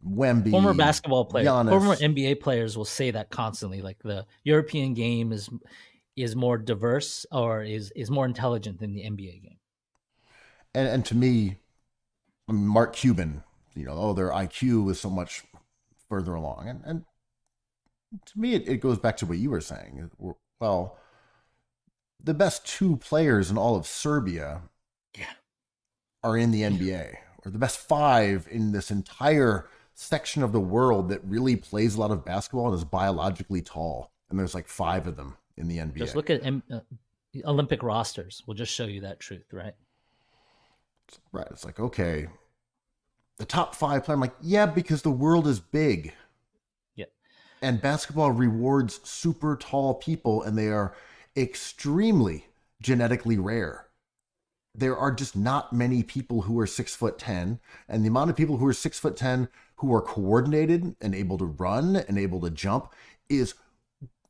Wemby, former basketball players, Giannis. former NBA players will say that constantly. Like the European game is more diverse or is more intelligent than the NBA game. And to me, I mean, Mark Cuban, their IQ is so much further along. And to me, it goes back to what you were saying. Well, the best two players in all of Serbia are in the NBA, or the best five in this entire section of the world that really plays a lot of basketball and is biologically tall. And there's like five of them in the NBA. Just look at Olympic rosters. Will just show you that truth, right? Right. It's like, okay, the top five player. I'm like, yeah, because the world is big. Yeah. And basketball rewards super tall people, and they are extremely genetically rare. There are just not many people who are 6'10", and the amount of people who are 6'10" who are coordinated and able to run and able to jump is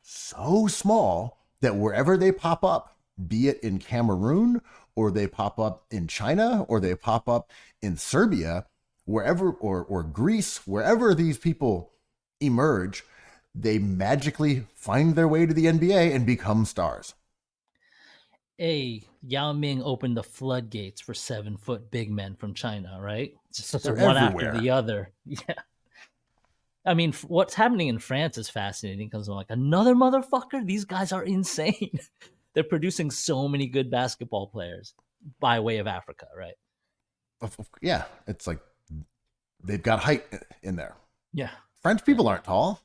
so small that wherever they pop up, be it in Cameroon, or they pop up in China, or they pop up in Serbia, wherever, or Greece, wherever these people emerge, they magically find their way to the NBA and become stars. Yao Ming opened the floodgates for 7-foot big men from China, right? Just They're one everywhere. after the other. Yeah. I mean, what's happening in France is fascinating because I'm like, another motherfucker? These guys are insane. They're producing so many good basketball players by way of Africa, right? Yeah. It's like they've got height in there. Yeah. French people aren't tall.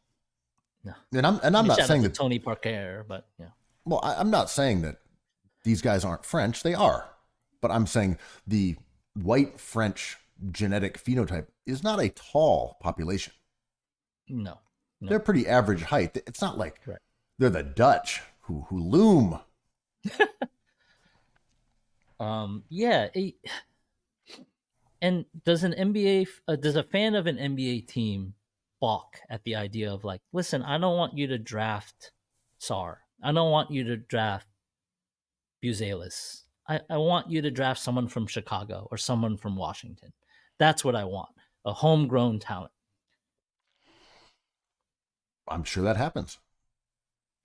No. And I'm not saying that Tony Parker, but yeah. Well, I'm not saying that these guys aren't French. They are. But I'm saying the white French genetic phenotype is not a tall population. No. They're pretty average height. It's not like they're the Dutch who loom. Yeah. And does a fan of an NBA team balk at the idea of like, listen, I don't want you to draft Sarr. I don't want you to draft Buzelis. I want you to draft someone from Chicago or someone from Washington. That's what I want. A homegrown talent. I'm sure that happens.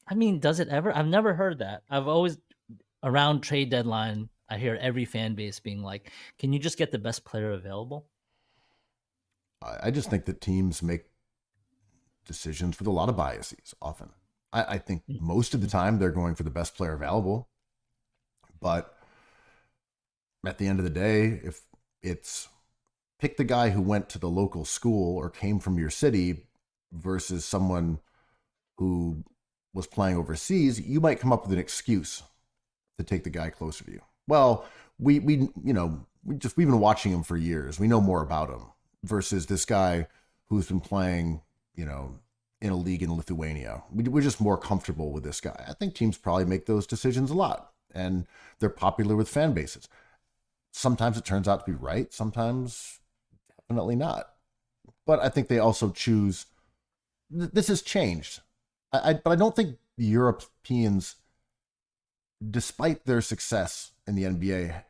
I mean, does it ever? I've never heard that. I've always, around trade deadline, I hear every fan base being like, can you just get the best player available? I just think that teams make decisions with a lot of biases often. I think most of the time they're going for the best player available. But at the end of the day, if it's pick the guy who went to the local school or came from your city versus someone who was playing overseas, you might come up with an excuse to take the guy closer to you. Well, we've been watching him for years. We know more about him versus this guy who's been playing, in a league in Lithuania. We're just more comfortable with this guy. I think teams probably make those decisions a lot, and they're popular with fan bases. Sometimes it turns out to be right. Sometimes definitely not. but I think they also choose. This has changed. But I don't think the Europeans, despite their success in the NBA,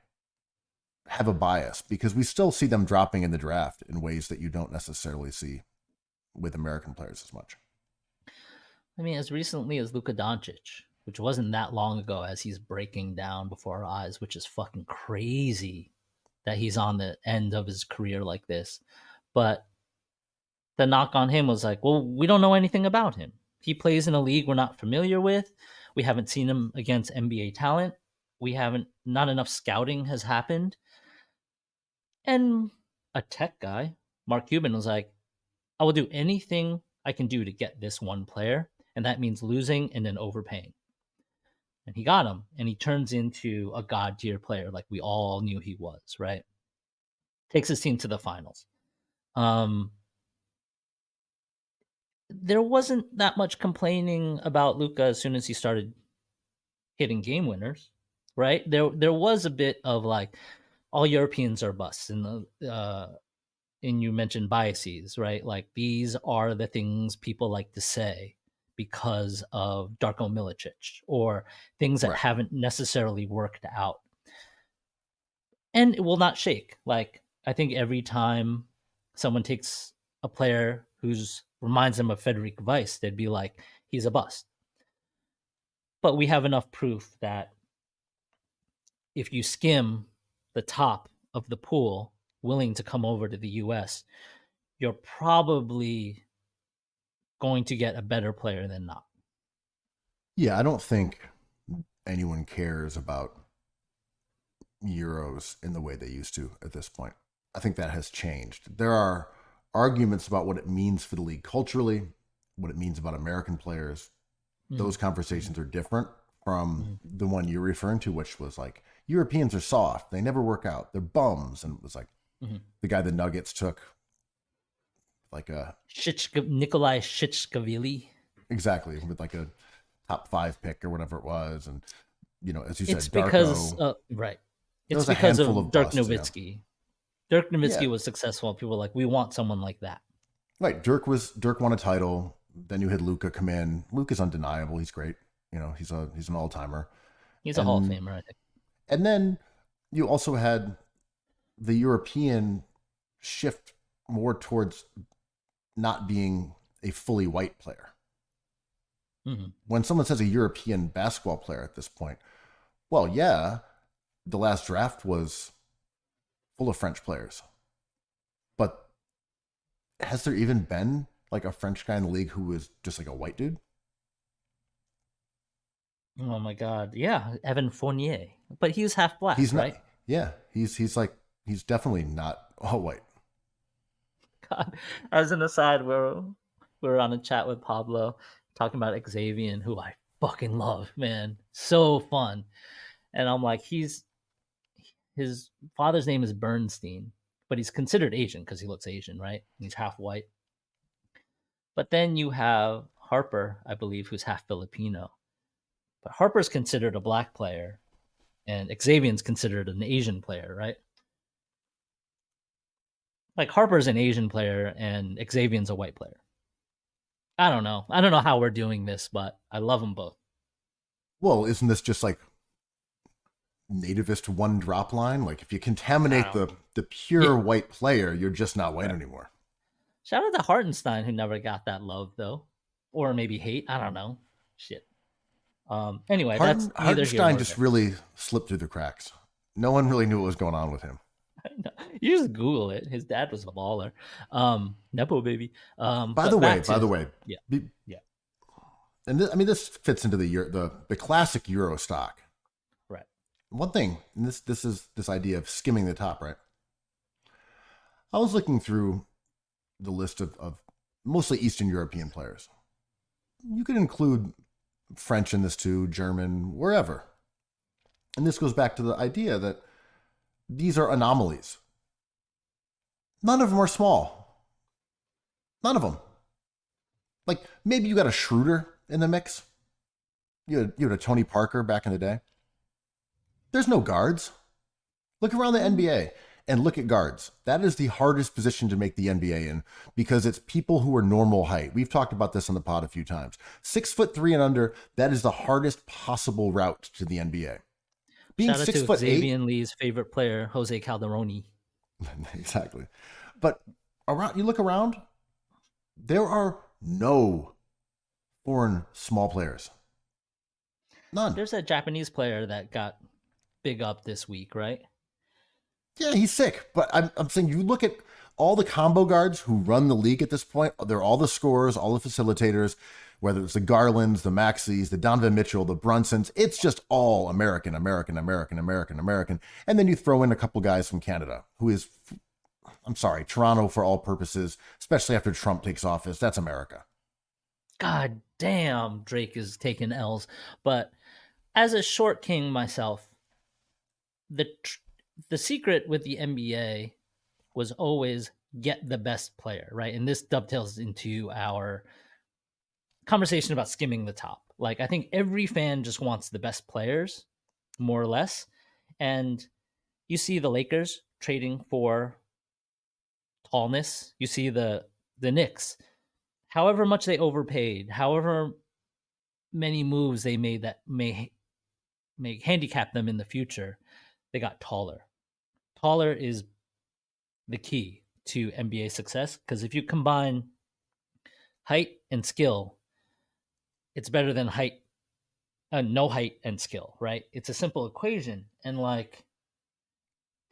have a bias, because we still see them dropping in the draft in ways that you don't necessarily see with American players as much. I mean, as recently as Luka Doncic, which wasn't that long ago, as he's breaking down before our eyes, which is fucking crazy that he's on the end of his career like this. But the knock on him was like, well, we don't know anything about him. He plays in a league we're not familiar with. We haven't seen him against NBA talent. Not enough scouting has happened. And a tech guy, Mark Cuban, was like, I will do anything I can do to get this one player. And that means losing and then overpaying. And he got him. And he turns into a god tier player like we all knew he was, right? Takes his team to the finals. There wasn't that much complaining about Luka as soon as he started hitting game winners, right? There was a bit of like, all Europeans are busts, and you mentioned biases, right? Like, these are the things people like to say because of Darko Milicic, or things that haven't necessarily worked out. And it will not shake. Like, I think every time someone takes a player who's reminds them of Frederick Weiss, they'd be like, he's a bust. But we have enough proof that if you skim the top of the pool willing to come over to the US, you're probably going to get a better player than not. Yeah, I don't think anyone cares about Euros in the way they used to at this point. I think that has changed. There are arguments about what it means for the league culturally, what it means about American players. Those conversations are different from the one you're referring to, which was like, Europeans are soft, they never work out, they're bums. And it was like the guy the Nuggets took, like a Nikolai Shishkavili. Exactly, with like a top 5 pick or whatever it was. And, you know, as you said, It's because Darko, right. It's was a because of handful of Dirk busts, Nowitzki. Dirk Nowitzki Yeah. was successful. People were like, we want someone like that. Right. Dirk won a title. Then you had Luka come in. Luka's undeniable. He's great. You know, he's an all timer. He's a Hall of Famer, I think. And then you also had the European shift more towards not being a fully white player. When someone says a European basketball player at this point, well, yeah, the last draft was full of French players. But has there even been like a French guy in the league who was just like a white dude? Oh my God. Yeah. Evan Fournier. But he was half black, He's not, right? Yeah. He's definitely not all white. God. As an aside, we were on a chat with Pablo talking about Xavier, who I fucking love, man. So fun. And I'm like, his father's name is Bernstein, but he's considered Asian because he looks Asian, right? He's half white. But then you have Harper, I believe, who's half Filipino. But Harper's considered a black player, and Xavier's considered an Asian player, right? Like, Harper's an Asian player, and Xavier's a white player. I don't know. I don't know how we're doing this, but I love them both. Well, isn't this just like nativist one drop line? Like, if you contaminate the pure white player, you're just not white anymore. Shout out to Hartenstein, who never got that love, though. Or maybe hate. I don't know. Shit. Anyway, that's neither here Hartenstein nor just there. really slipped through the cracks. No one really knew what was going on with him. You just Google it. His dad was a baller. Nepo baby. By the way, yeah. And this fits into the classic Euro stock. Right. One thing, and this is this idea of skimming the top, right? I was looking through the list of mostly Eastern European players. You could include French in this too, German, wherever. And this goes back to the idea that these are anomalies. None of them are small. None of them. Like, maybe you got a Schroeder in the mix. You had a Tony Parker back in the day. There's no guards. Look around the NBA. and look at guards. That is the hardest position to make the NBA in because it's people who are normal height. We've talked about this on the pod a few times. 6'3" and under, that is the hardest possible route to the NBA. Being Shout out 6'8" to Xavier Lee's favorite player, Jose Calderoni. Exactly. But around, you look around, there are no foreign small players. None. There's a Japanese player that got big up this week, right? Yeah, he's sick. But I'm saying you look at all the combo guards who run the league at this point, they're all the scorers, all the facilitators, whether it's the Garlands, the Maxis, the Donovan Mitchell, the Brunsons, it's just all American. And then you throw in a couple guys from Canada, who is, I'm sorry, Toronto for all purposes, especially after Trump takes office. That's America. God damn, Drake is taking L's. But as a short king myself, the secret with the NBA was always get the best player, right? And this dovetails into our conversation about skimming the top. Like, I think every fan just wants the best players, more or less. And you see the Lakers trading for tallness. You see the Knicks, however much they overpaid, however many moves they made that may handicap them in the future, they got taller. Taller is the key to NBA success, because if you combine height and skill, it's better than no height and skill, right? It's a simple equation. And like,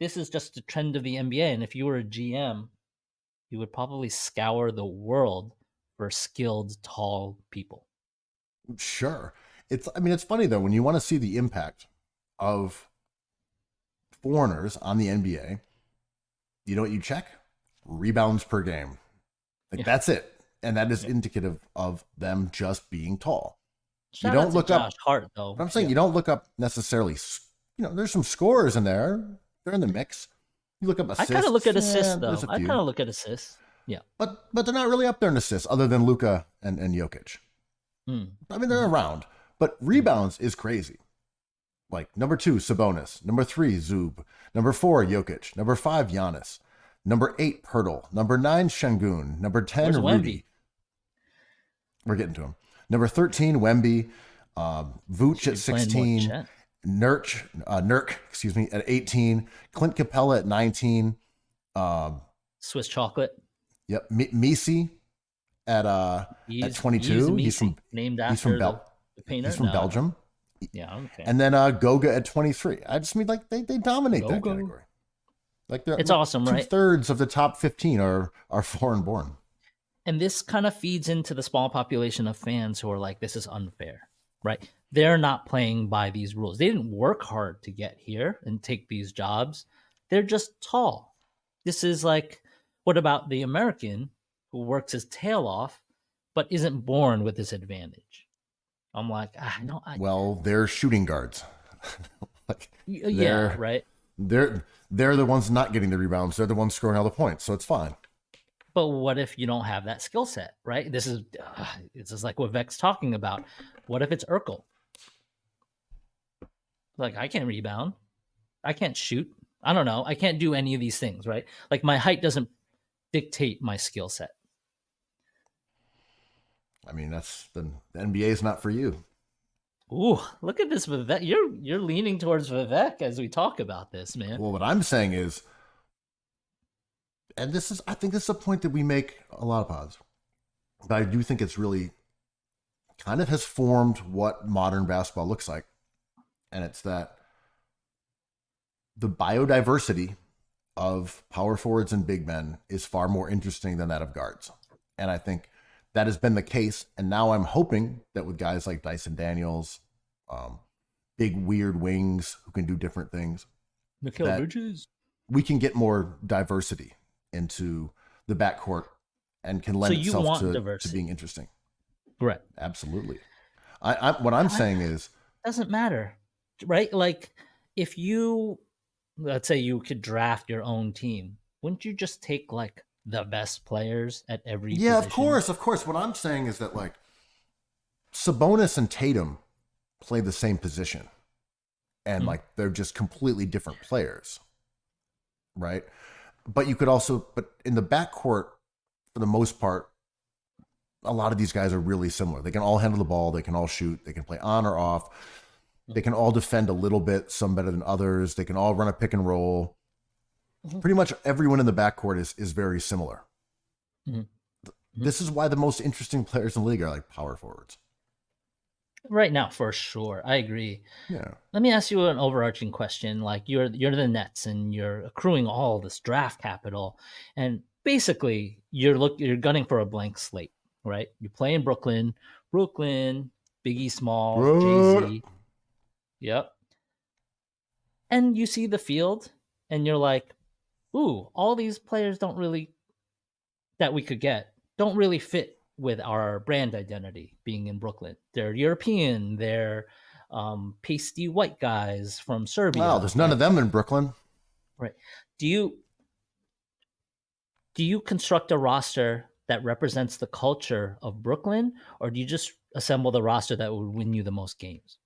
this is just a trend of the NBA. And if you were a GM, you would probably scour the world for skilled, tall people. Sure. It's funny though, when you want to see the impact of foreigners on the NBA, you know what you check? Rebounds per game. Like, that's it. And that is indicative of them just being tall. Shout you out don't to look Josh up Hart, though. But I'm saying you don't look up necessarily, there's some scorers in there. They're in the mix. You look up assists. I kind of look at assists, though. There's a I few. kind of look at assists. Yeah. But they're not really up there in assists other than Luka and Jokic. They're around. But rebounds is crazy. Like, number 2, Sabonis. Number 3, Zub. Number 4, Jokic. Number 5, Giannis. Number 8, Pirtle. Number 9, Şengün. Number 10, Where's Rudy. Wemby? We're getting to him. Number 13, Wemby. Vooch at 16. Nurk, at 18. Clint Capella at 19. Swiss chocolate. Yep. Misi at 22. He's from the painter. He's from Belgium. Yeah, okay. And then Goga at 23. I just mean, like, they dominate that category. Like, it's awesome, right? 2/3 of the top 15 are foreign born. And this kind of feeds into the small population of fans who are like, this is unfair, right? They're not playing by these rules. They didn't work hard to get here and take these jobs. They're just tall. This is like, what about the American who works his tail off but isn't born with this advantage? I'm like, no. Well, they're shooting guards. Yeah, right. They're the ones not getting the rebounds. They're the ones scoring all the points, so it's fine. But what if you don't have that skill set, right? This is like what Vec's talking about. What if it's Urkel? Like, I can't rebound. I can't shoot. I don't know. I can't do any of these things, right? Like, my height doesn't dictate my skill set. I mean, the NBA is not for you. Ooh, look at this, Vivek. You're leaning towards Vivek as we talk about this, man. Well, what I'm saying is, and I think this is a point that we make a lot of pods, but I do think it's really kind of has formed what modern basketball looks like. And it's that the biodiversity of power forwards and big men is far more interesting than that of guards. And I think that has been the case. And now I'm hoping that with guys like Dyson Daniels, big weird wings who can do different things, Mikal Bridges, we can get more diversity into the backcourt and can lend itself to being interesting. Right. Absolutely. What I'm saying is, doesn't matter, right? Like, if you, let's say you could draft your own team, wouldn't you just take like the best players at every position? Of course. What I'm saying is that, like, Sabonis and Tatum play the same position, and like, they're just completely different players, right? But you could also, but in the backcourt, for the most part, a lot of these guys are really similar. They can all handle the ball. They can all shoot. They can play on or off. They can all defend a little bit, some better than others. They can all run a pick and roll. Pretty much everyone in the backcourt is very similar. This is why the most interesting players in the league are like power forwards. Right now, for sure. I agree. Yeah. Let me ask you an overarching question. Like you're the Nets and you're accruing all this draft capital, and basically you're gunning for a blank slate, right? You play in Brooklyn, Biggie Smalls, Jay-Z. Yep. And you see the field and you're like, ooh, all these players that we could get don't really fit with our brand identity being in Brooklyn. They're European, they're pasty white guys from Serbia. Wow, there's none of them in Brooklyn. Right. Do you construct a roster that represents the culture of Brooklyn, or do you just assemble the roster that would win you the most games?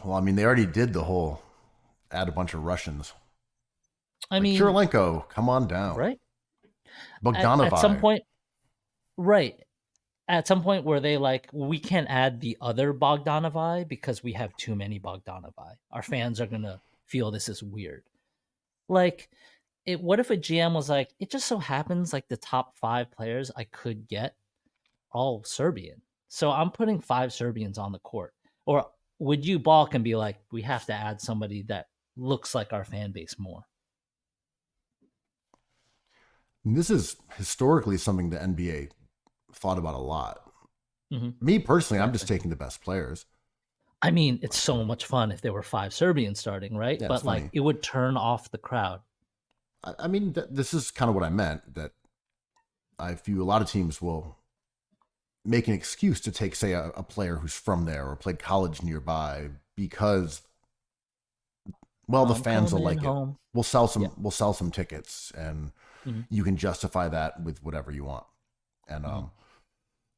Well, I mean, they already did the whole add a bunch of Russians. I mean, Kirilenko, come on down. Right? Bogdanovich. At some point, right. At some point where they like, we can't add the other Bogdanovich because we have too many Bogdanovich. Our fans are going to feel this is weird. Like, what if a GM was like, it just so happens like the top 5 players I could get all Serbian. So I'm putting 5 Serbians on the court. Or would you balk and be like, we have to add somebody that looks like our fan base more? This is historically something the NBA thought about a lot. Me personally, I'm just taking the best players. I mean, it's so much fun if there were 5 Serbians starting, right? Yeah, but like, it would turn off the crowd. I mean, this is kind of what I meant, that I feel a lot of teams will make an excuse to take, say, a player who's from there or played college nearby because, well, the fans will like it. We'll sell some tickets, and you can justify that with whatever you want. And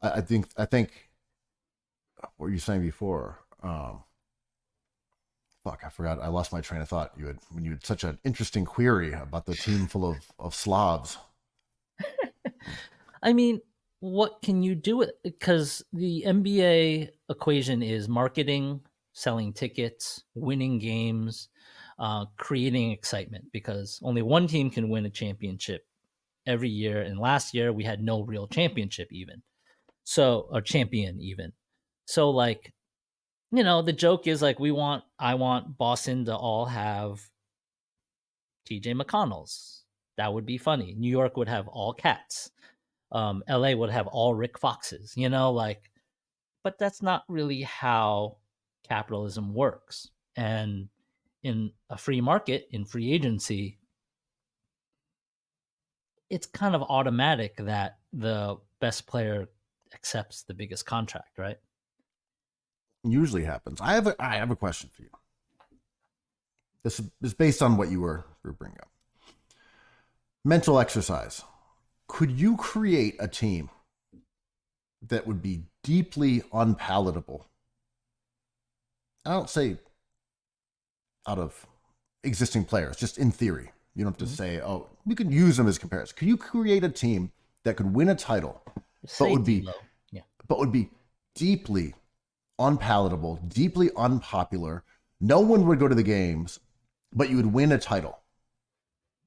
I think what were you saying before? Fuck, I forgot. I lost my train of thought. When you had such an interesting query about the team full of Slavs. I mean, what can you do with it? Because the NBA equation is marketing, selling tickets, winning games, creating excitement, because only one team can win a championship every year. And last year we had no real championship even. So, or champion even. So like, you know, the joke is like, I want Boston to all have TJ McConnells. That would be funny. New York would have all cats. LA would have all Rick Foxes, you know, like, but that's not really how capitalism works. And in a free market, in free agency, it's kind of automatic that the best player accepts the biggest contract, right? Usually happens. I have a question for you. This is based on what you were bringing up. Mental exercise. Could you create a team that would be deeply unpalatable? I don't say out of existing players, just in theory. You don't have to say, oh, we could use them as comparison. Could you create a team that could win a title, but would be deeply unpalatable, deeply unpopular? No one would go to the games, but you would win a title.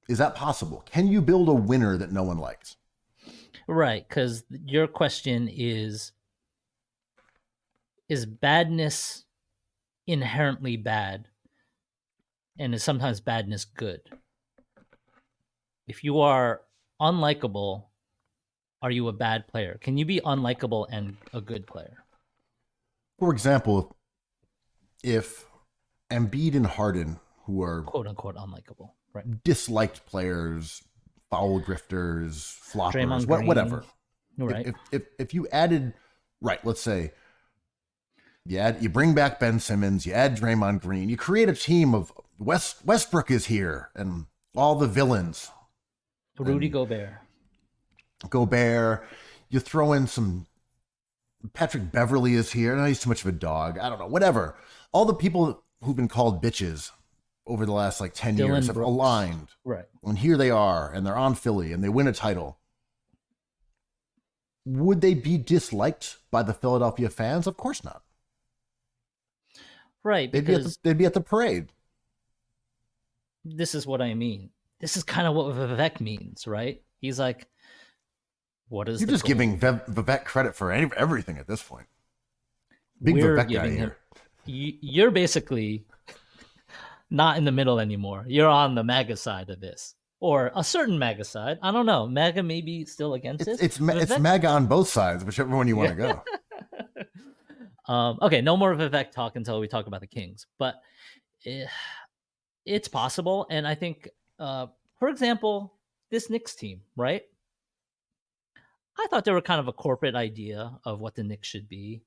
Is that possible? Can you build a winner that no one likes? Right, because your question is badness inherently bad? And is sometimes badness good? If you are unlikable, are you a bad player? Can you be unlikable and a good player? For example, if Embiid and Harden, who are quote unquote unlikable, right? Disliked players, foul grifters, floppers, Draymond Green, whatever. Right. If you added, right, let's say you bring back Ben Simmons, you add Draymond Green, you create a team of Westbrook is here and all the villains. Rudy Gobert, you throw in some Patrick Beverly is here. No, he's too much of a dog. I don't know, whatever. All the people who've been called bitches over the last like 10 Dylan years have Brooks. aligned. Right. And here they are, and they're on Philly, and they win a title. Would they be disliked by the Philadelphia fans? Of course not. Right, They'd because they'd be at the parade. this is what I mean. This is kind of what Vivek means, right? He's like, what is You're the just goal? giving Vivek credit for everything at this point. Big We're Vivek guy giving here. You're basically not in the middle anymore. You're on the MAGA side of this, or a certain MAGA side. I don't know. MAGA may be still against it. It's MAGA on both sides, whichever one you want to go. Okay, no more Vivek talk until we talk about the Kings, but it's possible. And I think, for example, this Knicks team, right? I thought they were kind of a corporate idea of what the Knicks should be.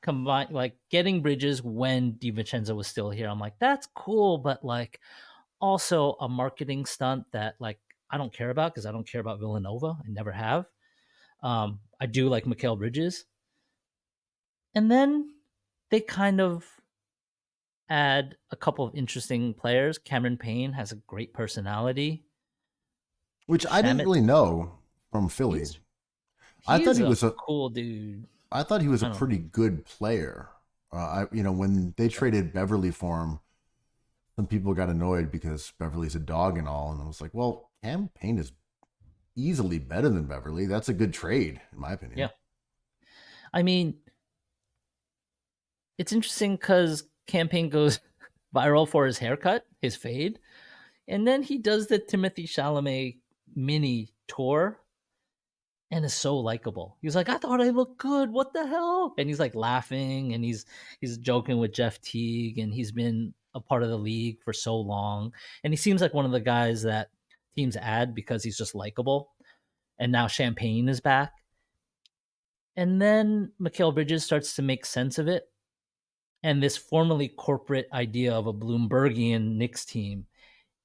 Combine like getting Bridges when DiVincenzo was still here. I'm like, that's cool, but like also a marketing stunt that like I don't care about because I don't care about Villanova. I never have. I do like Mikal Bridges. And then they kind of add a couple of interesting players. Cameron Payne has a great personality. Which I didn't really know from Philly. I thought he was a cool dude. I thought he was a I don't pretty good player. When they traded Beverly for him, some people got annoyed because Beverly's a dog and all, and I was like, well, Cam Payne is easily better than Beverly. That's a good trade, in my opinion. Yeah. I mean, it's interesting because Cam Payne goes viral for his haircut, his fade, and then he does the Timothée Chalamet mini tour and is so likable. He's like, I thought I looked good. What the hell? And he's like laughing and he's joking with Jeff Teague, and he's been a part of the league for so long. And he seems like one of the guys that teams add because he's just likable. And now Champagne is back. And then Mikal Bridges starts to make sense of it. And this formerly corporate idea of a Bloombergian Knicks team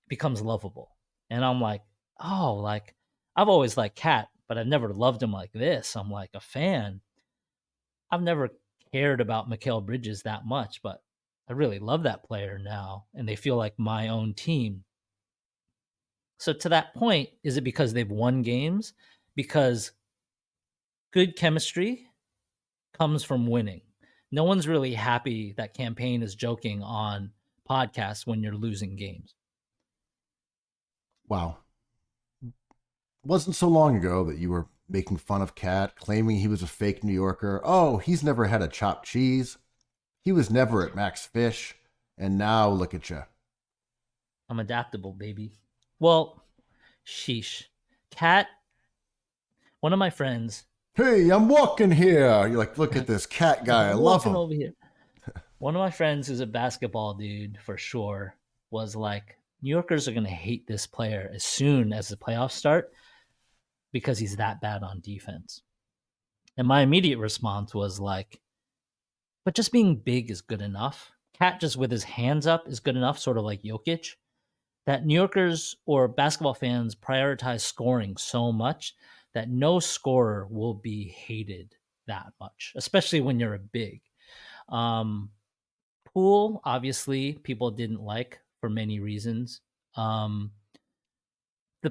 becomes lovable. And I'm like, oh, like I've always liked Cat, but I've never loved him like this. I'm like a fan. I've never cared about Mikal Bridges that much, but I really love that player now. And they feel like my own team. So to that point, is it because they've won games? Because good chemistry comes from winning. No one's really happy that Campaign is joking on podcasts when you're losing games. Wow. Wasn't so long ago that you were making fun of Cat, claiming he was a fake New Yorker. Oh, he's never had a chopped cheese. He was never at Max Fish. And now look at you. I'm adaptable, baby. Well, sheesh. Cat, one of my friends. Hey, I'm walking here. You're like, look at this Cat guy. I love him. Over here. One of my friends who's a basketball dude for sure was like, New Yorkers are going to hate this player as soon as the playoffs start because he's that bad on defense. And my immediate response was like, but just being big is good enough. Cat just with his hands up is good enough, sort of like Jokic. That New Yorkers or basketball fans prioritize scoring so much that no scorer will be hated that much, especially when you're a big. Poole, obviously, people didn't like for many reasons. The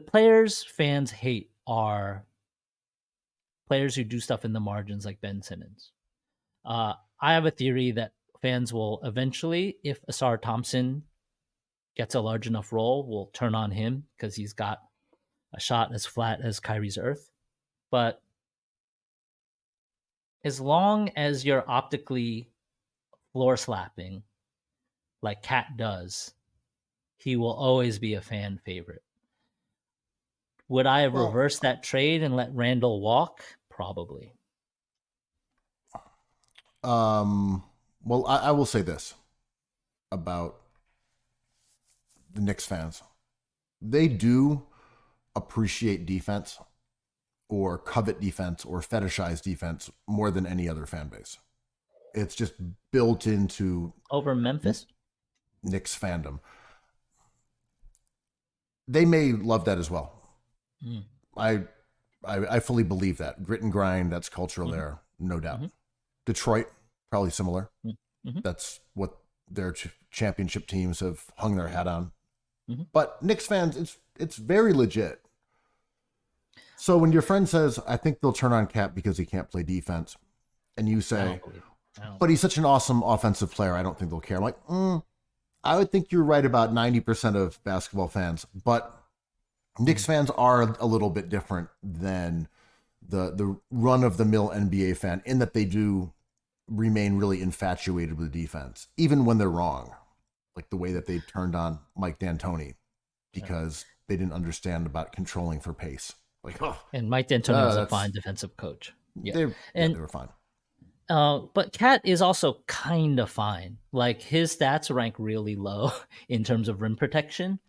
players fans hate are players who do stuff in the margins like Ben Simmons. I have a theory that fans will eventually, if Asar Thompson gets a large enough role, will turn on him because he's got a shot as flat as Kyrie's earth. But as long as you're optically floor slapping like Cat does, he will always be a fan favorite. Would I have reversed that trade and let Randall walk? Probably. Well, I will say this about the Knicks fans. They do appreciate defense or covet defense or fetishize defense more than any other fan base. It's just built into over Memphis Knicks fandom. They may love that as well. I fully believe that. Grit and grind, that's cultural there, no doubt. Detroit, probably similar. That's what their championship teams have hung their hat on. Mhm. But Knicks fans, it's very legit. So when your friend says, I think they'll turn on Cat because he can't play defense, and you I say, don't believe it. I don't- but he's such an awesome offensive player, I don't think they'll care. I'm like, I would think you're right about 90% of basketball fans, but Knicks fans are a little bit different than the run-of-the-mill NBA fan in that they do remain really infatuated with defense, even when they're wrong. Like the way that they turned on Mike D'Antoni because they didn't understand about controlling for pace. Like, oh, And Mike D'Antoni was a that's- fine defensive coach. Yeah. they And- were fine. But Cat is also kind of fine. Like his stats rank really low in terms of rim protection,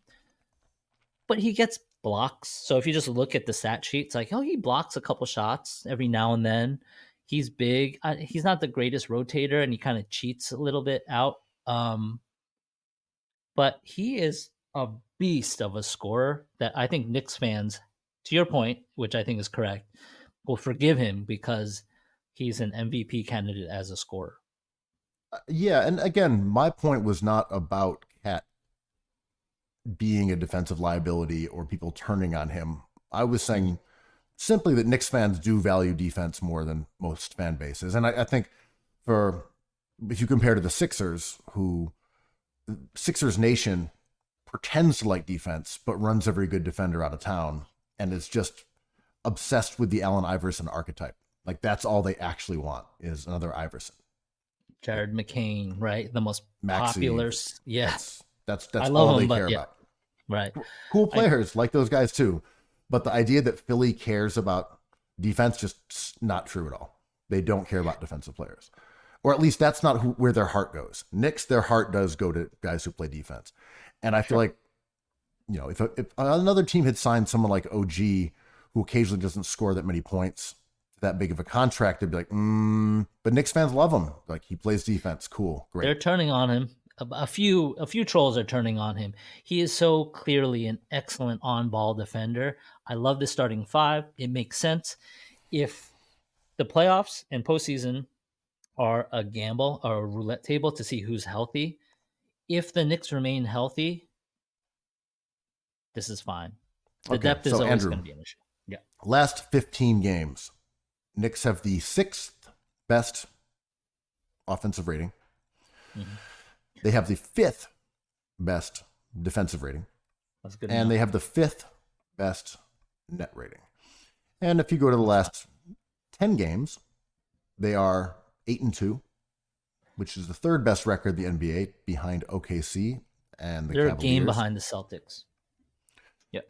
but he gets blocks. So if you just look at the stat sheet, it's like, oh, he blocks a couple shots every now and then. He's big. He's not the greatest rotator, and he kind of cheats a little bit out. But he is a beast of a scorer that I think Knicks fans, to your point, which I think is correct, will forgive him because he's an MVP candidate as a scorer. Yeah, and again, my point was not about Cat being a defensive liability or people turning on him. I was saying simply that Knicks fans do value defense more than most fan bases. And I think if you compare to the Sixers, who Sixers Nation pretends to like defense, but runs every good defender out of town and is just obsessed with the Allen Iverson archetype. Like that's all they actually want is another Iverson. Jared McCain, right? The most Maxey. popular. Yeah, That's I love all him, they but care yeah. about. right. Cool players like those guys too. But the idea that Philly cares about defense, just not true at all. They don't care about defensive players. Or at least that's not where their heart goes. Knicks, their heart does go to guys who play defense. And I feel like, if another team had signed someone like OG, who occasionally doesn't score that many points, that big of a contract, they'd be like, but Knicks fans love him. Like he plays defense. Cool. Great. They're turning on him. A few trolls are turning on him. He is so clearly an excellent on-ball defender. I love the starting five. It makes sense. If the playoffs and postseason are a gamble or a roulette table to see who's healthy, if the Knicks remain healthy, this is fine. The Okay, depth is so always Andrew, going to be an issue. Yeah. Last 15 games, Knicks have the 6th best offensive rating. Mhm. They have the 5th best defensive rating. That's good. And enough. they have the 5th best net rating. And if you go to the last 10 games, they are 8-2, which is the 3rd best record in the NBA behind OKC and the They're Cavaliers. a game behind the Celtics.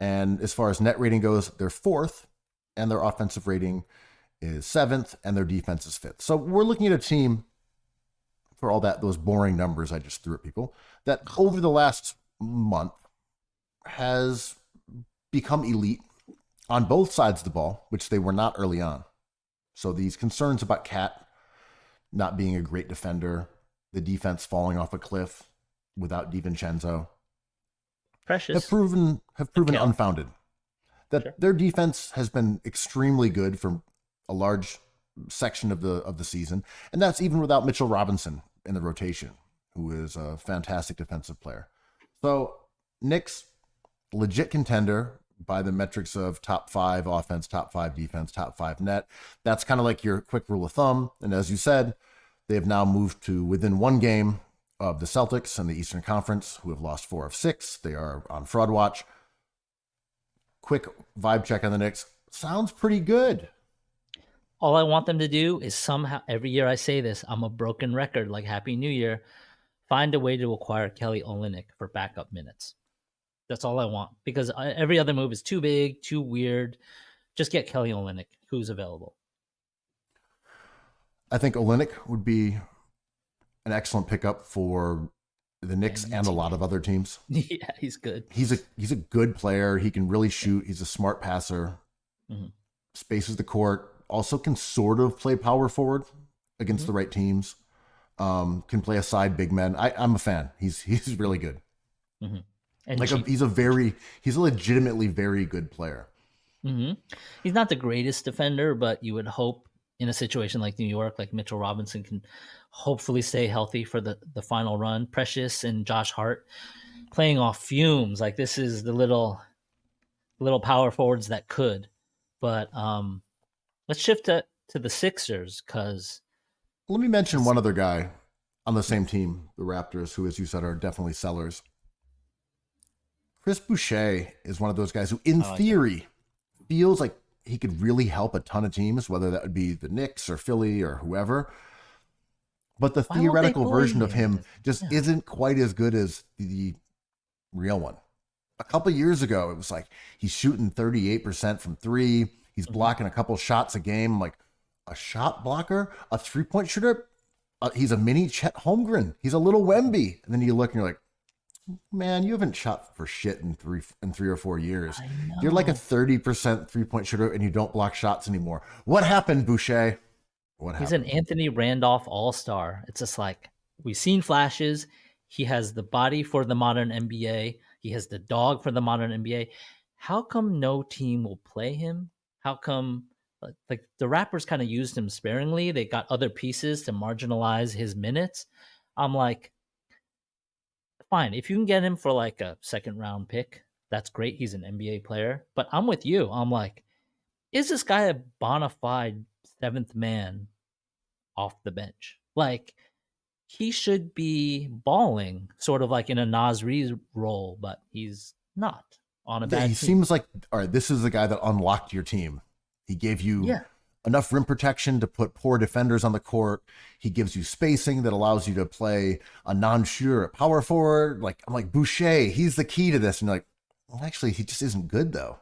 And as far as net rating goes, they're 4th, and their offensive rating is 7th, and their defense is 5th. So we're looking at a team, for all those boring numbers I just threw at people, that over the last month has become elite on both sides of the ball, which they were not early on. So these concerns about Cat not being a great defender, the defense falling off a cliff without DiVincenzo, Precious. have proven Kel. unfounded. That Sure. their defense has been extremely good for a large section of the season, and that's even without Mitchell Robinson in the rotation, who is a fantastic defensive player. So Knicks, legit contender by the metrics of top 5 offense, top 5 defense, top 5 net. That's kind of like your quick rule of thumb. And as you said, they have now moved to within 1 game of the Celtics in the Eastern Conference, who have lost 4 of 6. They are on fraud watch. Quick vibe check on the Knicks. Sounds pretty good. All I want them to do is somehow, every year I say this, I'm a broken record, like Happy New Year, find a way to acquire Kelly Olynyk for backup minutes. That's all I want, because every other move is too big, too weird. Just get Kelly Olynyk, who's available. I think Olynyk would be an excellent pickup for the Knicks and a lot of other teams. Yeah, he's good. He's a good player. He can really shoot. He's a smart passer. Mhm. Spaces the court. Also can sort of play power forward against the right teams. Can play a side big man. I'm a fan. He's really good. And Like cheap. he's a legitimately very good player. He's not the greatest defender, but you would hope in a situation like New York, like Mitchell Robinson can hopefully stay healthy for the final run. Precious and Josh Hart playing off fumes. Like this is the little power forwards that could. But let's shift to the Sixers because Let me mention one other guy on the same team, the Raptors, who, as you said, are definitely sellers. Chris Boucher is one of those guys who, in theory, feels like he could really help a ton of teams, whether that would be the Knicks or Philly or whoever. But the theoretical version of him just isn't quite as good as the real one. A couple years ago, it was like he's shooting 38% from three. He's blocking a couple shots a game. Like, a shot blocker, a three-point shooter. He's a mini Chet Holmgren. He's a little Wemby. And then you look and you're like, man, you haven't shot for shit in 3 or 4 years. You're like a 30% three-point shooter and you don't block shots anymore. What happened, Boucher? What happened? He's an Anthony Randolph all-star. It's just like we've seen flashes. He has the body for the modern NBA. He has the dog for the modern NBA. How come no team will play him? How come like the Raptors kind of used him sparingly? They got other pieces to marginalize his minutes. I'm like, fine, if you can get him for like a second round pick, that's great. He's an NBA player. But I'm with you. I'm like, is this guy a bona fide seventh man off the bench? Like, he should be balling, sort of like in a Nas Reed role, but he's not on a bad team. Seems like, all right, this is the guy that unlocked your team. He gave you enough rim protection to put poor defenders on the court. He gives you spacing that allows you to play a non-shooter at power forward. Like, I'm like, Boucher, he's the key to this. And you're like, well, actually, he just isn't good, though.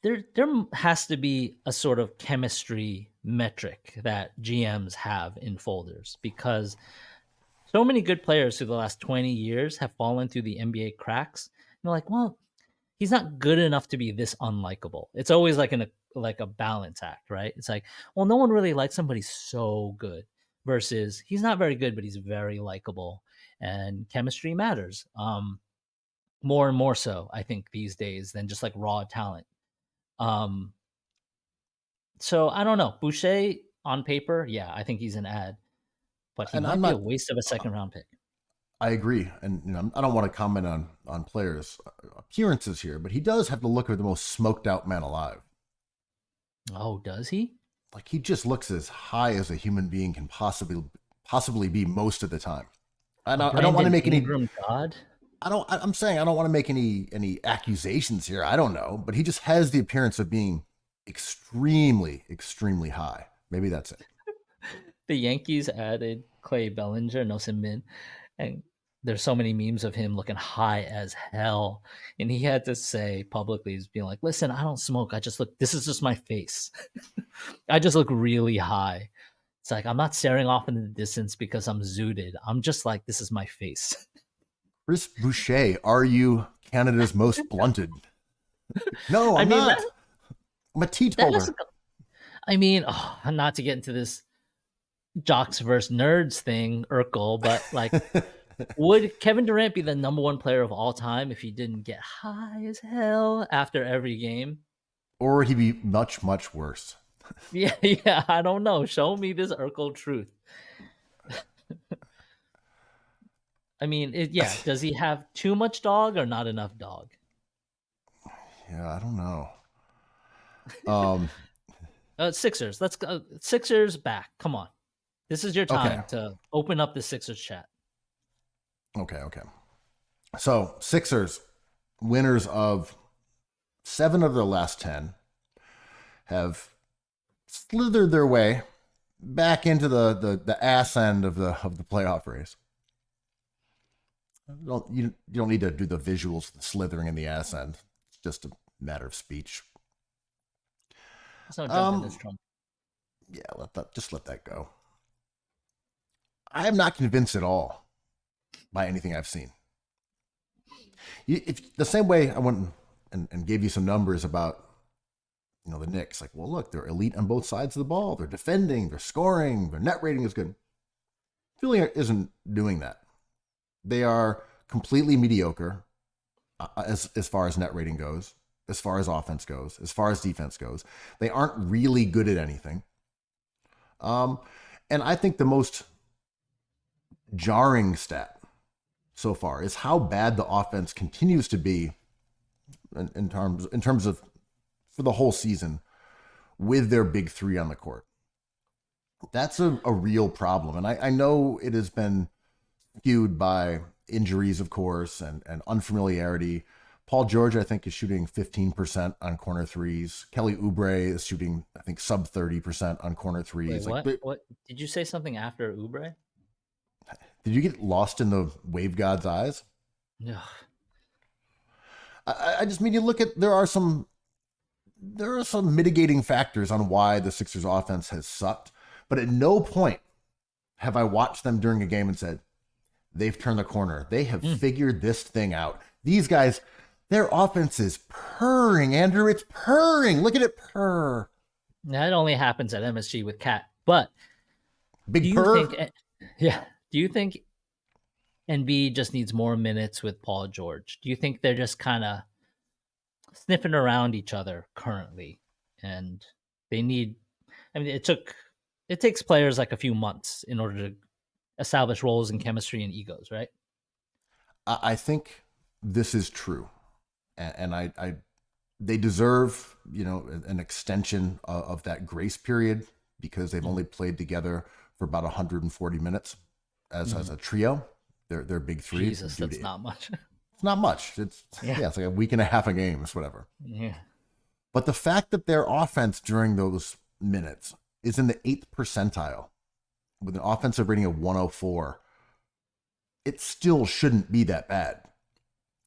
There has to be a sort of chemistry metric that GMs have in folders, because so many good players through the last 20 years have fallen through the NBA cracks. And they're like, well, he's not good enough to be this unlikable. It's always like a balance act, right? It's like, well, no one really likes somebody so good versus he's not very good, but he's very likable, and chemistry matters. More and more so, I think, these days than just like raw talent. So I don't know. Boucher on paper, yeah, I think he's an ad, but he might be a waste of a second round pick. I agree, and I don't want to comment on players' appearances here, but he does have the look of the most smoked out man alive. Oh, does he? Like, he just looks as high as a human being can possibly be most of the time. I don't want to make any God. I'm saying I don't want to make any accusations here. I don't know, but he just has the appearance of being extremely, extremely high. Maybe that's it. The Yankees added Clay Bellinger, no Min, and there's so many memes of him looking high as hell. And he had to say publicly, he's being like, listen, I don't smoke. This is just my face. I just look really high. It's like, I'm not staring off in the distance because I'm zooted. I'm just like, this is my face. Chris Boucher, are you Canada's most blunted? No, I'm not. I'm a teetotaler. Not to get into this jocks versus nerds thing, Urkel, but like, would Kevin Durant be the number one player of all time if he didn't get high as hell after every game? Or would he be much, much worse? Yeah, I don't know. Show me this Urkel truth. Does he have too much dog or not enough dog? Yeah, I don't know. Sixers. Let's go. Sixers back. Come on. This is your time to open up the Sixers chat. Okay. So, Sixers, winners of 7 of their last 10, have slithered their way back into the ass end of the playoff race. You don't need to do the visuals, the slithering in the ass end. It's just a matter of speech. Let's not jump in this trunk. Yeah, let that go. I am not convinced at all by anything I've seen. If the same way I went and gave you some numbers about the Knicks, like, well, look, they're elite on both sides of the ball. They're defending, they're scoring, their net rating is good. Philly isn't doing that. They are completely mediocre as far as net rating goes, as far as offense goes, as far as defense goes. They aren't really good at anything. And I think the most jarring stat so far is how bad the offense continues to be in terms of for the whole season with their big three on the court. That's a real problem. And I know it has been skewed by injuries, of course, and unfamiliarity. Paul George, I think, is shooting 15% on corner threes. Kelly Oubre is shooting, I think, sub 30% on corner threes. Wait, what? Did you say something after Oubre? Did you get lost in the wave god's eyes? No. I just mean, you look at, there are some mitigating factors on why the Sixers offense has sucked, but at no point have I watched them during a game and said, they've turned the corner. They have figured this thing out. These guys, their offense is purring, Andrew. It's purring. Look at it purr. That only happens at MSG with Cat. But Big purr. Do you think Embiid just needs more minutes with Paul George? Do you think they're just kind of sniffing around each other currently, and they need? I mean, it takes players like a few months in order to establish roles and chemistry and egos, right? I think this is true, and they deserve, an extension of that grace period because they've only played together for about 140 minutes as a trio. They're big three. Jesus, that's not much. It's not much. It's like a week and a half of games, whatever. Yeah. But the fact that their offense during those minutes is in the 8th percentile with an offensive rating of 104, it still shouldn't be that bad.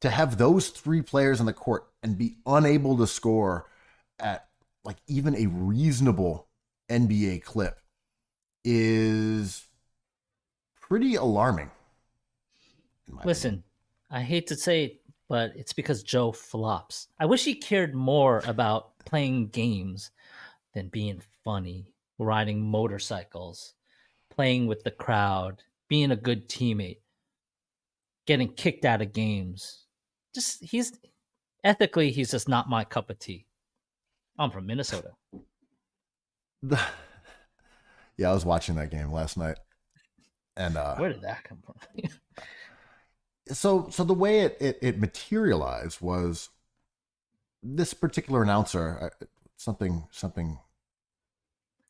To have those three players on the court and be unable to score at like even a reasonable NBA clip is pretty alarming. Listen, I hate to say it, but it's because Joe flops. I wish he cared more about playing games than being funny, riding motorcycles, playing with the crowd, being a good teammate, getting kicked out of games. He's just not my cup of tea. I'm from Minnesota. Yeah, I was watching that game last night. And where did that come from? So the way it materialized was this particular announcer, something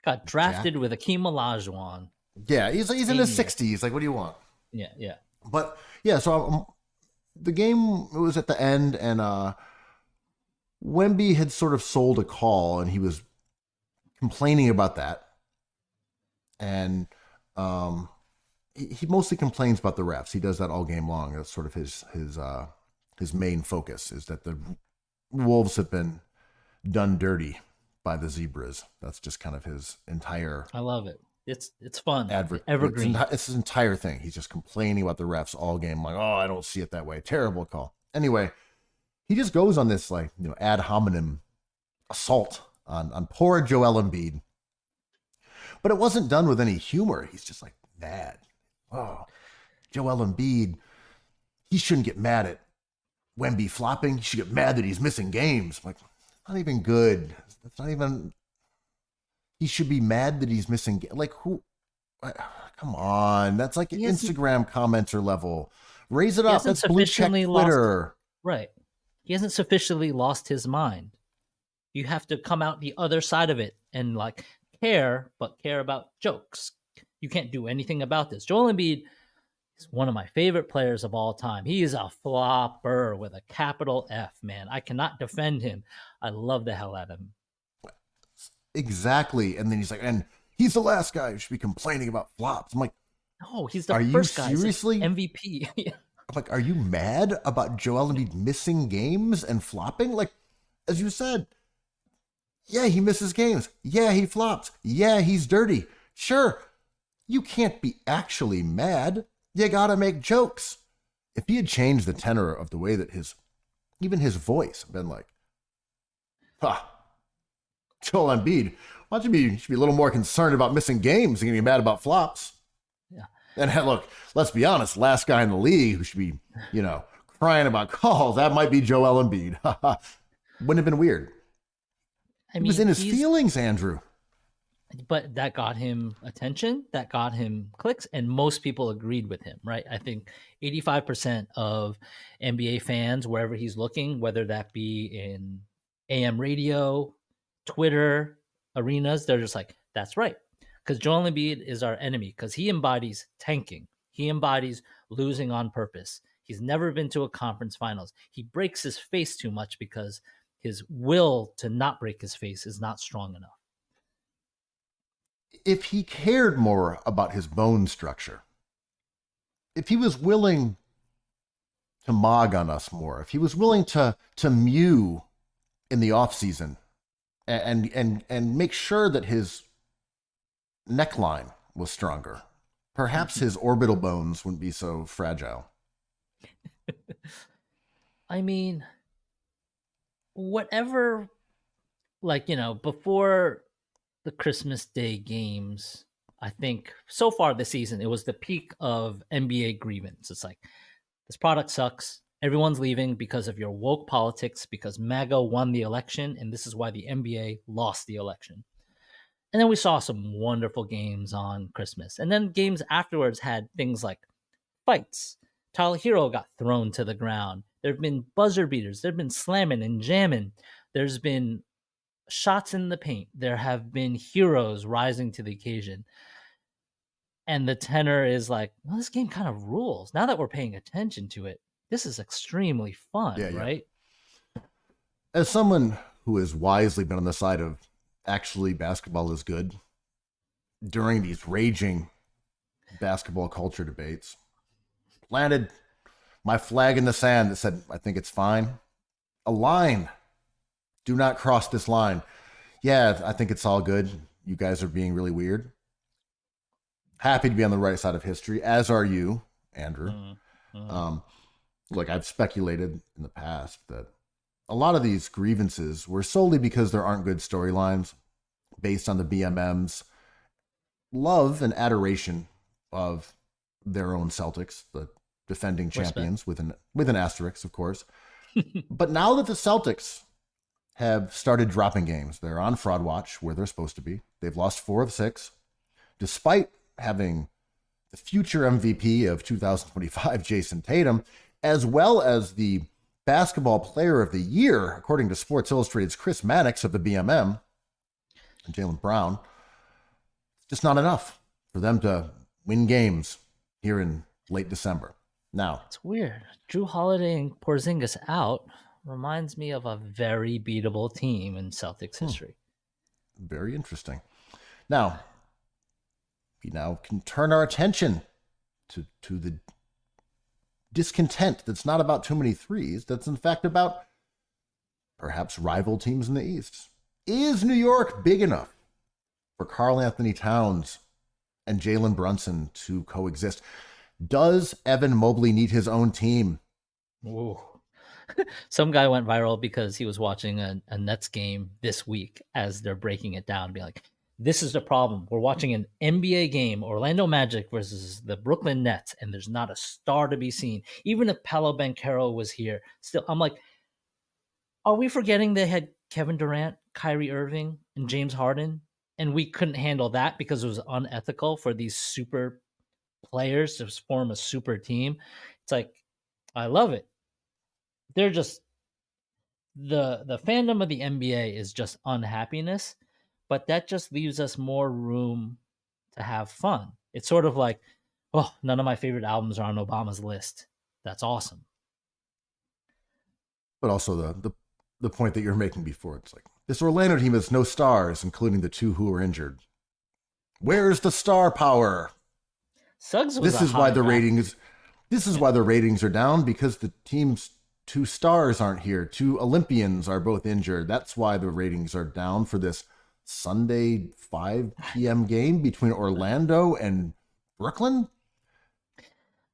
got drafted with Akeem Olajuwon. Yeah, he's in his 60s. Like, what do you want? Yeah. But yeah, so the game was at the end, and Wemby had sort of sold a call, and he was complaining about that. And he mostly complains about the refs. He does that all game long. That's sort of his main focus, is that the Wolves have been done dirty by the Zebras. That's just kind of his entire. I love it. It's fun. Evergreen. It's his entire thing. He's just complaining about the refs all game. Like, oh, I don't see it that way. Terrible call. Anyway, he just goes on this ad hominem assault on poor Joel Embiid. But it wasn't done with any humor. He's just like mad. Oh, Joel Embiid, he shouldn't get mad at Wemby flopping. He should get mad that he's missing games. I'm like, not even good. That's not even. He should be mad that he's missing. Like, who? Come on. That's like Instagram commenter level. Raise it up. That's blue check Twitter. Right. He hasn't sufficiently lost his mind. You have to come out the other side of it and care about jokes. You can't do anything about this. Joel Embiid is one of my favorite players of all time. He is a flopper with a capital F, man. I cannot defend him. I love the hell out of him. Exactly. And then he's like, and he's the last guy who should be complaining about flops. I'm like, no, he's the first guy. Seriously? MVP. I'm like, are you mad about Joel Embiid missing games and flopping? Like, as you said, yeah, he misses games. Yeah, he flops. Yeah, he's dirty. Sure. You can't be actually mad. You gotta make jokes. If he had changed the tenor of the way that even his voice been like, Joel Embiid, why don't you should be a little more concerned about missing games and getting mad about flops. Yeah. And look, let's be honest, last guy in the league who should be, crying about calls, that might be Joel Embiid. Wouldn't have been weird. He was in his feelings, Andrew. but that got him attention, that got him clicks, and most people agreed with him, right? I think 85% of NBA fans, wherever he's looking, whether that be in AM radio, Twitter, arenas, they're just like, that's right. Because Joel Embiid is our enemy because he embodies tanking. He embodies losing on purpose. He's never been to a conference finals. He breaks his face too much because his will to not break his face is not strong enough. If he cared more about his bone structure, if he was willing to mog on us more, if he was willing to mew in the off season and make sure that his neckline was stronger, perhaps his orbital bones wouldn't be so fragile. I mean, whatever, like, before the Christmas Day games, I think so far this season, it was the peak of NBA grievance. It's like, this product sucks. Everyone's leaving because of your woke politics, because MAGA won the election, and this is why the NBA lost the election. And then we saw some wonderful games on Christmas. And then games afterwards had things like fights. Tyler Hero got thrown to the ground. There have been buzzer beaters. There have been slamming and jamming. There's been shots in the paint. There have been heroes rising to the occasion. And the tenor is like, well, this game kind of rules. Now that we're paying attention to it, this is extremely fun, right? As someone who has wisely been on the side of actually basketball is good during these raging basketball culture debates, planted my flag in the sand that said, I think it's fine. A line. Do not cross this line. Yeah, I think it's all good. You guys are being really weird. Happy to be on the right side of history, as are you, Andrew. Look, I've speculated in the past that a lot of these grievances were solely because there aren't good storylines based on the BMM's love and adoration of their own Celtics, the defending champions, with an asterisk, of course. But now that the Celtics have started dropping games, they're on fraud watch where they're supposed to be. They've lost 4 of 6, despite having the future MVP of 2025, Jason Tatum, as well as the basketball player of the year, according to Sports Illustrated's Chris Mannix of the BMM, and Jaylen Brown. It's just not enough for them to win games here in late December. Now, it's weird. Drew Holiday and Porzingis out reminds me of a very beatable team in Celtics history. Very interesting. Now, we now can turn our attention to the discontent that's not about too many threes, that's in fact about perhaps rival teams in the East. Is New York big enough for Karl Anthony Towns and Jalen Brunson to coexist? Does Evan Mobley need his own team? Ooh. Some guy went viral because he was watching a Nets game this week as they're breaking it down, be like, this is the problem. We're watching an NBA game, Orlando Magic versus the Brooklyn Nets, and there's not a star to be seen. Even if Paolo Banchero was here, still, I'm like, are we forgetting they had Kevin Durant, Kyrie Irving, and James Harden, and we couldn't handle that because it was unethical for these super players to form a super team? It's like, I love it. They're just, the fandom of the NBA is just unhappiness. But that just leaves us more room to have fun. It's sort of like, oh, none of my favorite albums are on Obama's list. That's awesome. But also the point that you're making before, it's like, this Orlando team has no stars, including the 2 who are injured. Where's the star power? Suggs was This is why the ratings are down, because the team's 2 stars aren't here. 2 Olympians are both injured. That's why the ratings are down for this Sunday 5 p.m. game between Orlando and Brooklyn.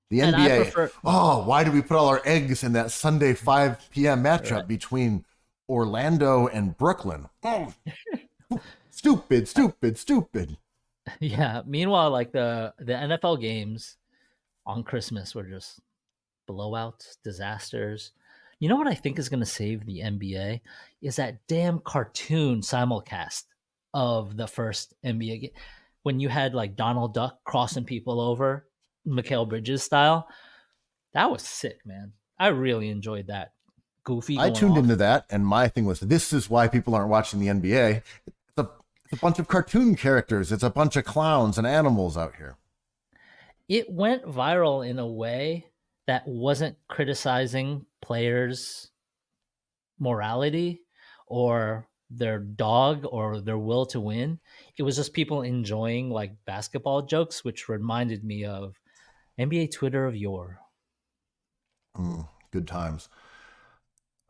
The NBA. Why do we put all our eggs in that Sunday 5 p.m. matchup between Orlando and Brooklyn? Oh, stupid. Yeah. Meanwhile, like the NFL games on Christmas were just blowouts, disasters. You know what I think is going to save the NBA is that damn cartoon simulcast of the first NBA game when you had like Donald Duck crossing people over, Mikal Bridges style. That was sick, man. I really enjoyed that. Goofy I going tuned off. into that, and my thing was, this is why people aren't watching the NBA. It's a bunch of cartoon characters. It's a bunch of clowns and animals out here. It went viral in a way that wasn't criticizing players' morality or their dog or their will to win. It was just people enjoying like basketball jokes, which reminded me of NBA Twitter of yore. Good times.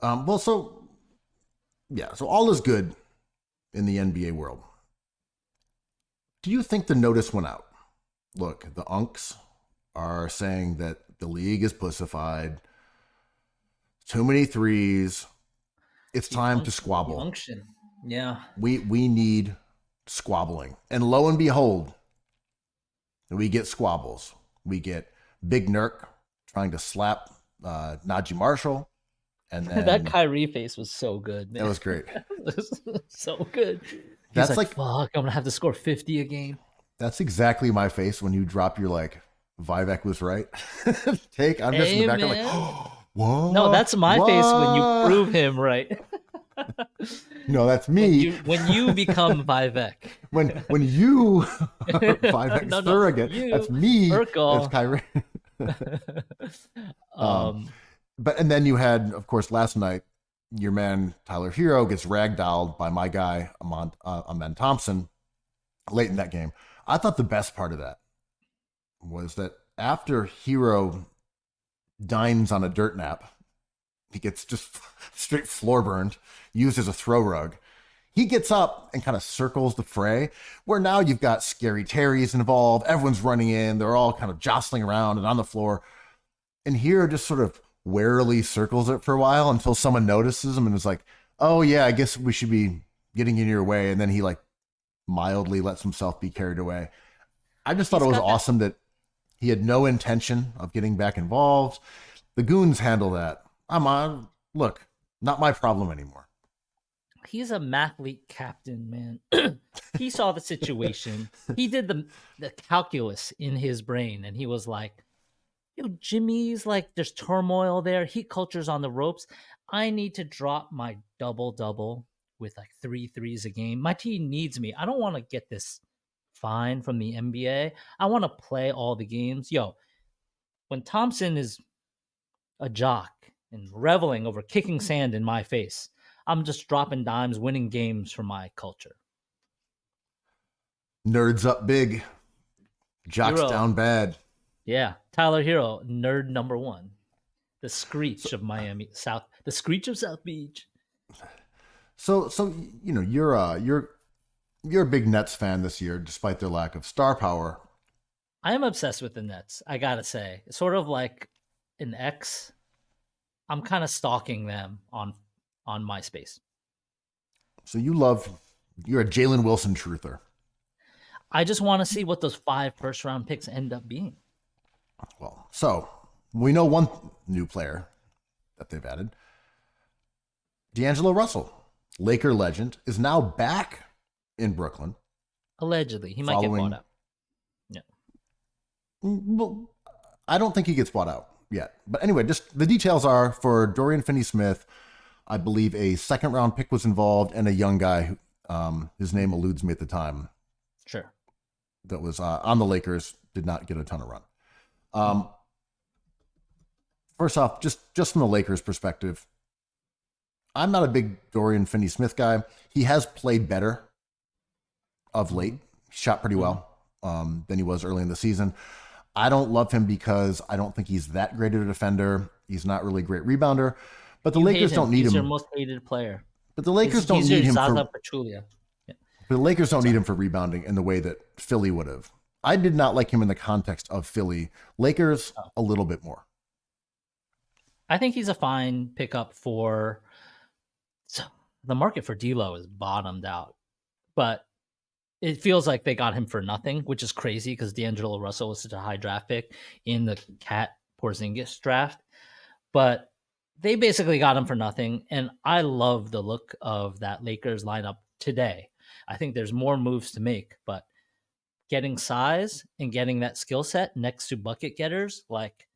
Well, so all is good in the NBA world. Do you think the notice went out? Look, the unks are saying that the league is pussified. Too many threes. It's time to squabble. Unction. Yeah. We need squabbling. And lo and behold, we get squabbles. We get Big Nurk trying to slap Najee Marshall. And then, that Kyrie face was so good, man. That was great. So good. That's like, fuck, I'm gonna have to score 50 a game. That's exactly my face when you drop your like Vivek was right take. I'm just in the back. I'm like, oh, what? No, that's my face when you prove him right. No, that's me. When you become Vivek. when you Vivek surrogate. That's me. Urkel. It's Kyrie. But and then you had, of course, last night, your man Tyler Hero gets ragdolled by my guy Amen Thompson late in that game. I thought the best part of that was that after Hero dines on a dirt nap, he gets just straight floor burned, used as a throw rug. He gets up and kind of circles the fray, where now you've got Scary Terry's involved. Everyone's running in. They're all kind of jostling around and on the floor. And Hero just sort of warily circles it for a while until someone notices him and is like, oh yeah, I guess we should be getting in your way. And then he like mildly lets himself be carried away. I just thought it was awesome that he had no intention of getting back involved. The goons handle that. Look, not my problem anymore. He's a mathlete captain, man. He saw the situation. He did the calculus in his brain, and he was like, yo, Jimmy's like, there's turmoil there. Heat culture's on the ropes. I need to drop my double-double with like 3 threes a game. My team needs me. I don't want to get this fine from the NBA. I want to play all the games. Yo, when Thompson is a jock and reveling over kicking sand in my face, I'm just dropping dimes, winning games for my culture. Nerds up big. Jocks Hero. down bad. Yeah. Tyler Hero, nerd number 1. The screech of Miami South. The screech of South Beach. So you know, you're a big Nets fan this year, despite their lack of star power. I am obsessed with the Nets, I gotta say. It's sort of like an ex. I'm kind of stalking them on MySpace. So you're a Jalen Wilson truther. I just want to see what those 5 first-round picks end up being. Well, so we know one new player that they've added. D'Angelo Russell, Laker legend, is now back in Brooklyn. Allegedly. He might get bought out. Yeah. Well, I don't think he gets bought out yet. But anyway, just the details are for Dorian Finney-Smith, I believe a second-round pick was involved and a young guy, his name eludes me at the time. Sure. That was on the Lakers, did not get a ton of run. First off, just from the Lakers' perspective, I'm not a big Dorian Finney-Smith guy. He has played better of late. He shot pretty well than he was early in the season. I don't love him because I don't think he's that great of a defender. He's not really a great rebounder. But the Lakers don't need him. He's your most hated player. But the Lakers don't need him for Pachulia. Yeah. But the Lakers don't need him for rebounding in the way that Philly would have. I did not like him in the context of Philly. Lakers, a little bit more. I think he's a fine pickup for the market for D'Lo is bottomed out, but it feels like they got him for nothing, which is crazy because D'Angelo Russell was such a high draft pick in the Cat Porzingis draft. But they basically got him for nothing, and I love the look of that Lakers lineup today. I think there's more moves to make, but getting size and getting that skill set next to bucket getters, like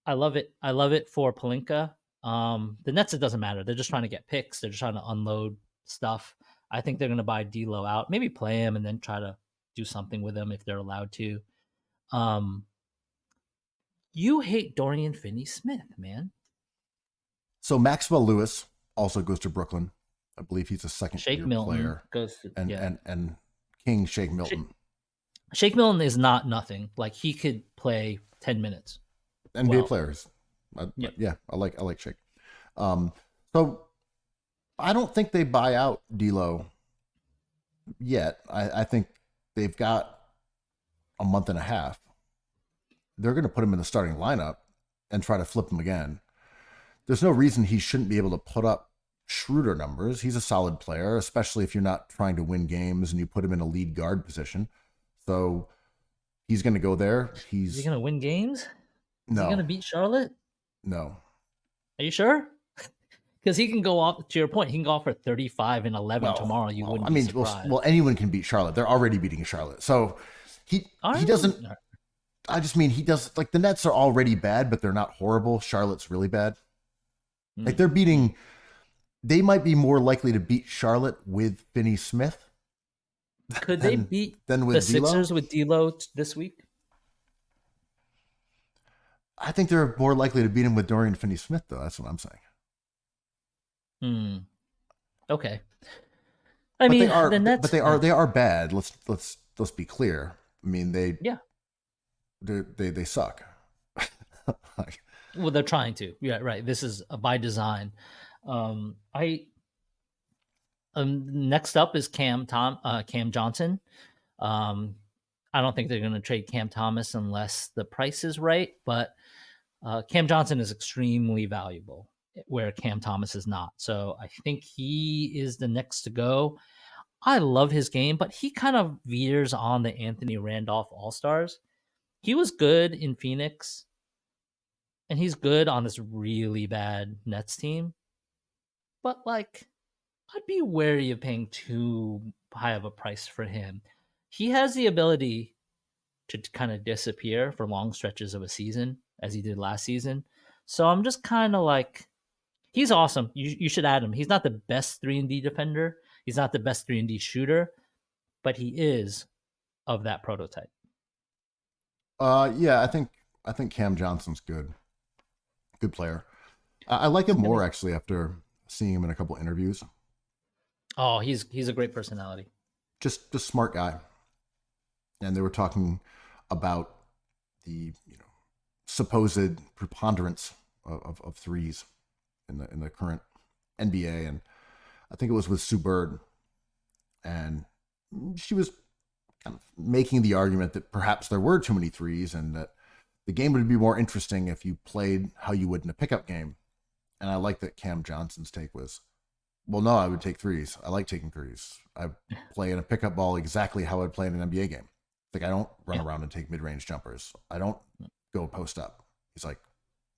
I love it. I love it for Palinka. The Nets, it doesn't matter. They're just trying to get picks. They're just trying to unload stuff. I think they're going to buy D'Lo out, maybe play him, and then try to do something with him if they're allowed to. Um, you hate Dorian Finney-Smith, man. So Maxwell Lewis also goes to Brooklyn. I believe he's a second Shake year Milton player. goes to, And King Shake Milton. Shake Milton is not nothing. Like he could play 10 minutes. NBA players. Yep. Yeah, I like Shake. So I don't think they buy out D'Lo yet. I think they've got a month and a half. They're going to put him in the starting lineup and try to flip him again. There's no reason he shouldn't be able to put up Schroeder numbers. He's a solid player, especially if you're not trying to win games and you put him in a lead guard position. So he's going to go there. Is he going to win games? Is he going to beat Charlotte? No. Are you sure? Because he can go off, to your point, he can go off for 35 and 11 tomorrow. You wouldn't be surprised. Well, anyone can beat Charlotte. They're already beating Charlotte. So he doesn't. I just mean he does. Like the Nets are already bad, but they're not horrible. Charlotte's really bad. Like they're beating. They might be more likely to beat Charlotte with Finney-Smith. Could they beat the Sixers with D'Lo this week? I think they're more likely to beat him with Dorian Finney-Smith, though. That's what I'm saying. Okay. I mean, the Nets, but they are bad. Let's be clear. I mean, they suck. Well, they're trying to. Yeah, right. This is by design. Next up is Cam Johnson. I don't think they're going to trade Cam Thomas unless the price is right, but Cam Johnson is extremely valuable where Cam Thomas is not. So I think he is the next to go. I love his game, but he kind of veers on the Anthony Randolph All-Stars. He was good in Phoenix, and he's good on this really bad Nets team. But, like, I'd be wary of paying too high of a price for him. He has the ability to kind of disappear for long stretches of a season, as he did last season. So I'm just kind of like, he's awesome. You should add him. He's not the best 3-and-D defender. He's not the best 3-and-D shooter, but he is of that prototype. Yeah, I think Cam Johnson's good player. I like him more actually after seeing him in a couple interviews. Oh, he's a great personality. Just a smart guy. And they were talking about the supposed preponderance of threes in the current NBA, and I think it was with Sue Bird, and she was kind of making the argument that perhaps there were too many threes and that the game would be more interesting if you played how you would in a pickup game. And I like that Cam Johnson's take was, well, no, I would take threes. I like taking threes. I play in a pickup ball exactly how I'd play in an NBA game. Like, I don't run around and take mid-range jumpers. I don't go post up. He's like,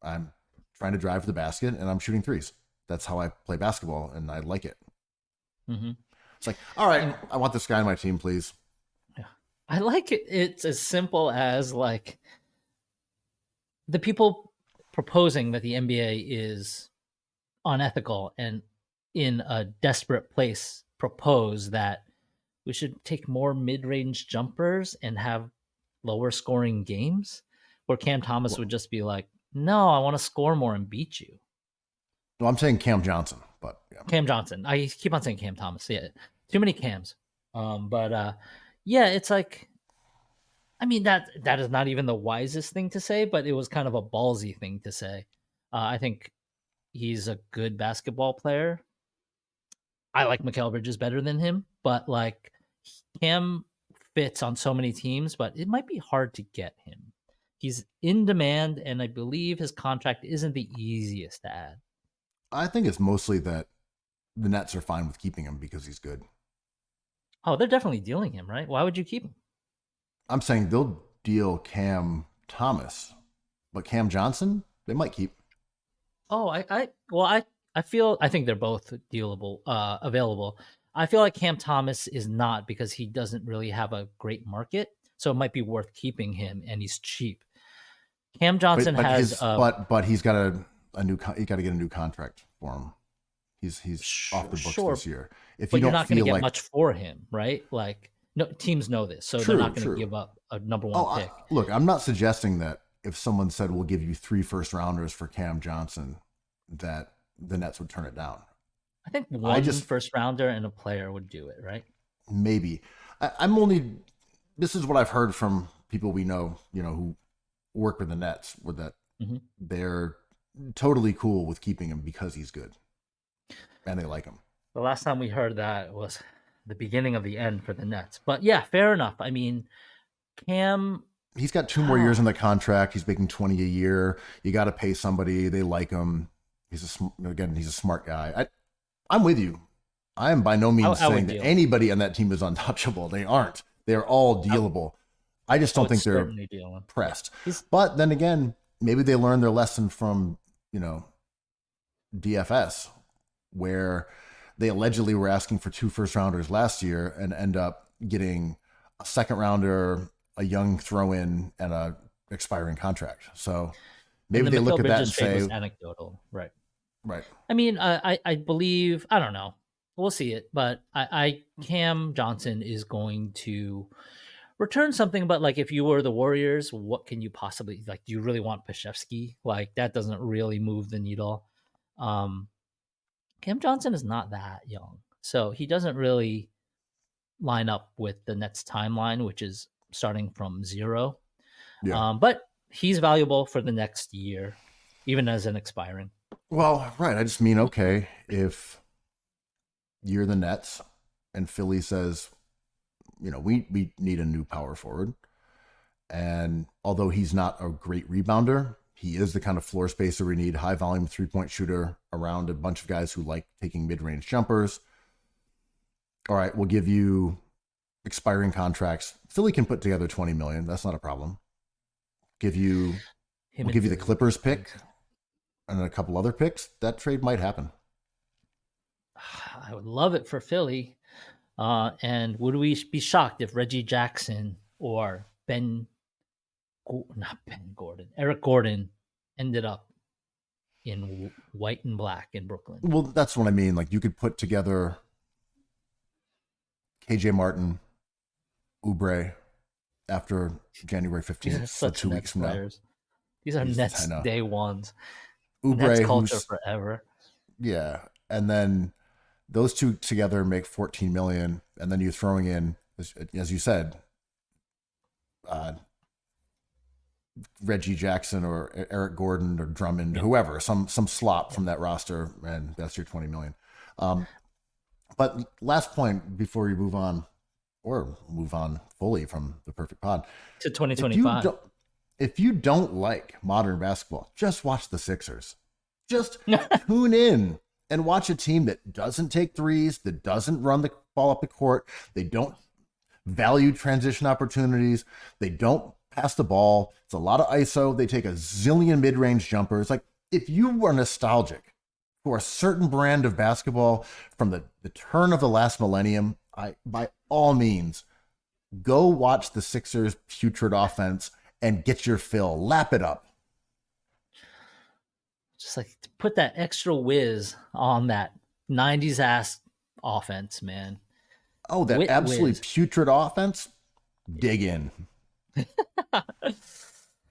I'm trying to drive to the basket and I'm shooting threes. That's how I play basketball, and I like it. Mm-hmm. It's like, all right, I want this guy on my team, please. Yeah, I like it. It's as simple as like the people proposing that the NBA is unethical and in a desperate place propose that we should take more mid-range jumpers and have lower scoring games, where Cam Thomas would just be like, no, I want to score more and beat you. No, I'm saying Cam Johnson, but yeah. Cam Johnson. I keep on saying Cam Thomas. Yeah, too many Cams. Yeah, it's like, I mean, that is not even the wisest thing to say, but it was kind of a ballsy thing to say. I think he's a good basketball player. I like Mikal Bridges better than him, but like Cam fits on so many teams, but it might be hard to get him. He's in demand, and I believe his contract isn't the easiest to add. I think it's mostly that the Nets are fine with keeping him because he's good. Oh, they're definitely dealing him, right? Why would you keep him? I'm saying they'll deal Cam Thomas, but Cam Johnson, they might keep. Oh, I think they're both dealable, available. I feel like Cam Thomas is not, because he doesn't really have a great market. So it might be worth keeping him, and he's cheap. Cam Johnson has but he's got you got to get a new contract for him. He's off the books this year. If but you're not going to get much for him, right? Like, no teams know this, so they're not going to give up a number one pick. Look, I'm not suggesting that if someone said we'll give you 3 first-rounders for Cam Johnson, that the Nets would turn it down. I think one first rounder and a player would do it, right? Maybe. This is what I've heard from people we know, who work with the Nets, with that they're totally cool with keeping him because he's good and they like him. The last time we heard that was the beginning of the end for the Nets. But yeah, fair enough. I mean, Cam, he's got 2 more years on the contract. He's making $20 a year. You got to pay somebody. They like him. He's a smart guy. I'm with you. I am by no means saying that anybody on that team is untouchable. They aren't. They're all dealable. I just don't think they're pressed. But then again, maybe they learned their lesson from, DFS, where they allegedly were asking for 2 first-rounders last year and end up getting a second-rounder, a young throw-in, and a expiring contract. So maybe they look at that and say, anecdotal, right? Right. I mean, I believe, I don't know. We'll see it, but Cam Johnson is going to return something. But like, if you were the Warriors, what can you possibly, like, do you really want Pashevsky? Like, that doesn't really move the needle. Cam Johnson is not that young, so he doesn't really line up with the Nets timeline, which is starting from 0. Yeah. But he's valuable for the next year, even as an expiring. Well, right. I just mean, okay, if you're the Nets and Philly says, we need a new power forward. And although he's not a great rebounder, he is the kind of floor spacer we need, high volume 3-point shooter around a bunch of guys who like taking mid-range jumpers. All right, we'll give you expiring contracts. Philly can put together $20 million. That's not a problem. We'll give you the Clippers pick and a couple other picks. That trade might happen. I would love it for Philly. And would we be shocked if Reggie Jackson or Eric Gordon ended up in white and black in Brooklyn? Well, that's what I mean. Like, you could put together KJ Martin, Oubre after January 15th, so 2 weeks from now. These are Nets day ones. Oubre, Nets culture forever. Yeah, and then those two together make $14 million, and then you're throwing in, as you said, Reggie Jackson or Eric Gordon or Drummond, whoever, some slop from that roster, and that's your $20 million. But last point before you move on, or move on fully from the Perfect Pod to 2025. If you don't like modern basketball, just watch the Sixers. Just tune in and watch a team that doesn't take threes, that doesn't run the ball up the court. They don't value transition opportunities. They don't pass the ball. It's a lot of ISO. They take a zillion mid-range jumpers. Like, if you were nostalgic for a certain brand of basketball from the turn of the last millennium, by all means, go watch the Sixers' putrid offense and get your fill. Lap it up. Just like to put that extra whiz on that 90s ass offense, man. Oh, that absolutely putrid offense? Dig in.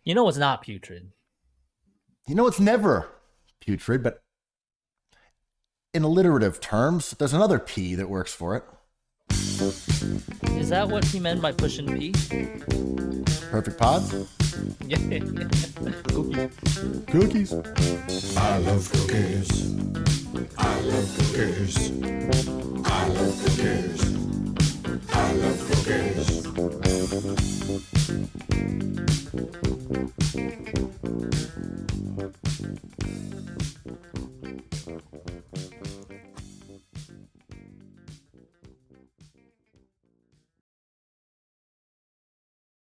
You know what's not putrid? You know it's never putrid, but in alliterative terms, there's another P that works for it. Is that what he meant by pushing P? Perfect Pods? Yeah. Cookies. I love cookies. I love cookies. I love cookies. I love cookies.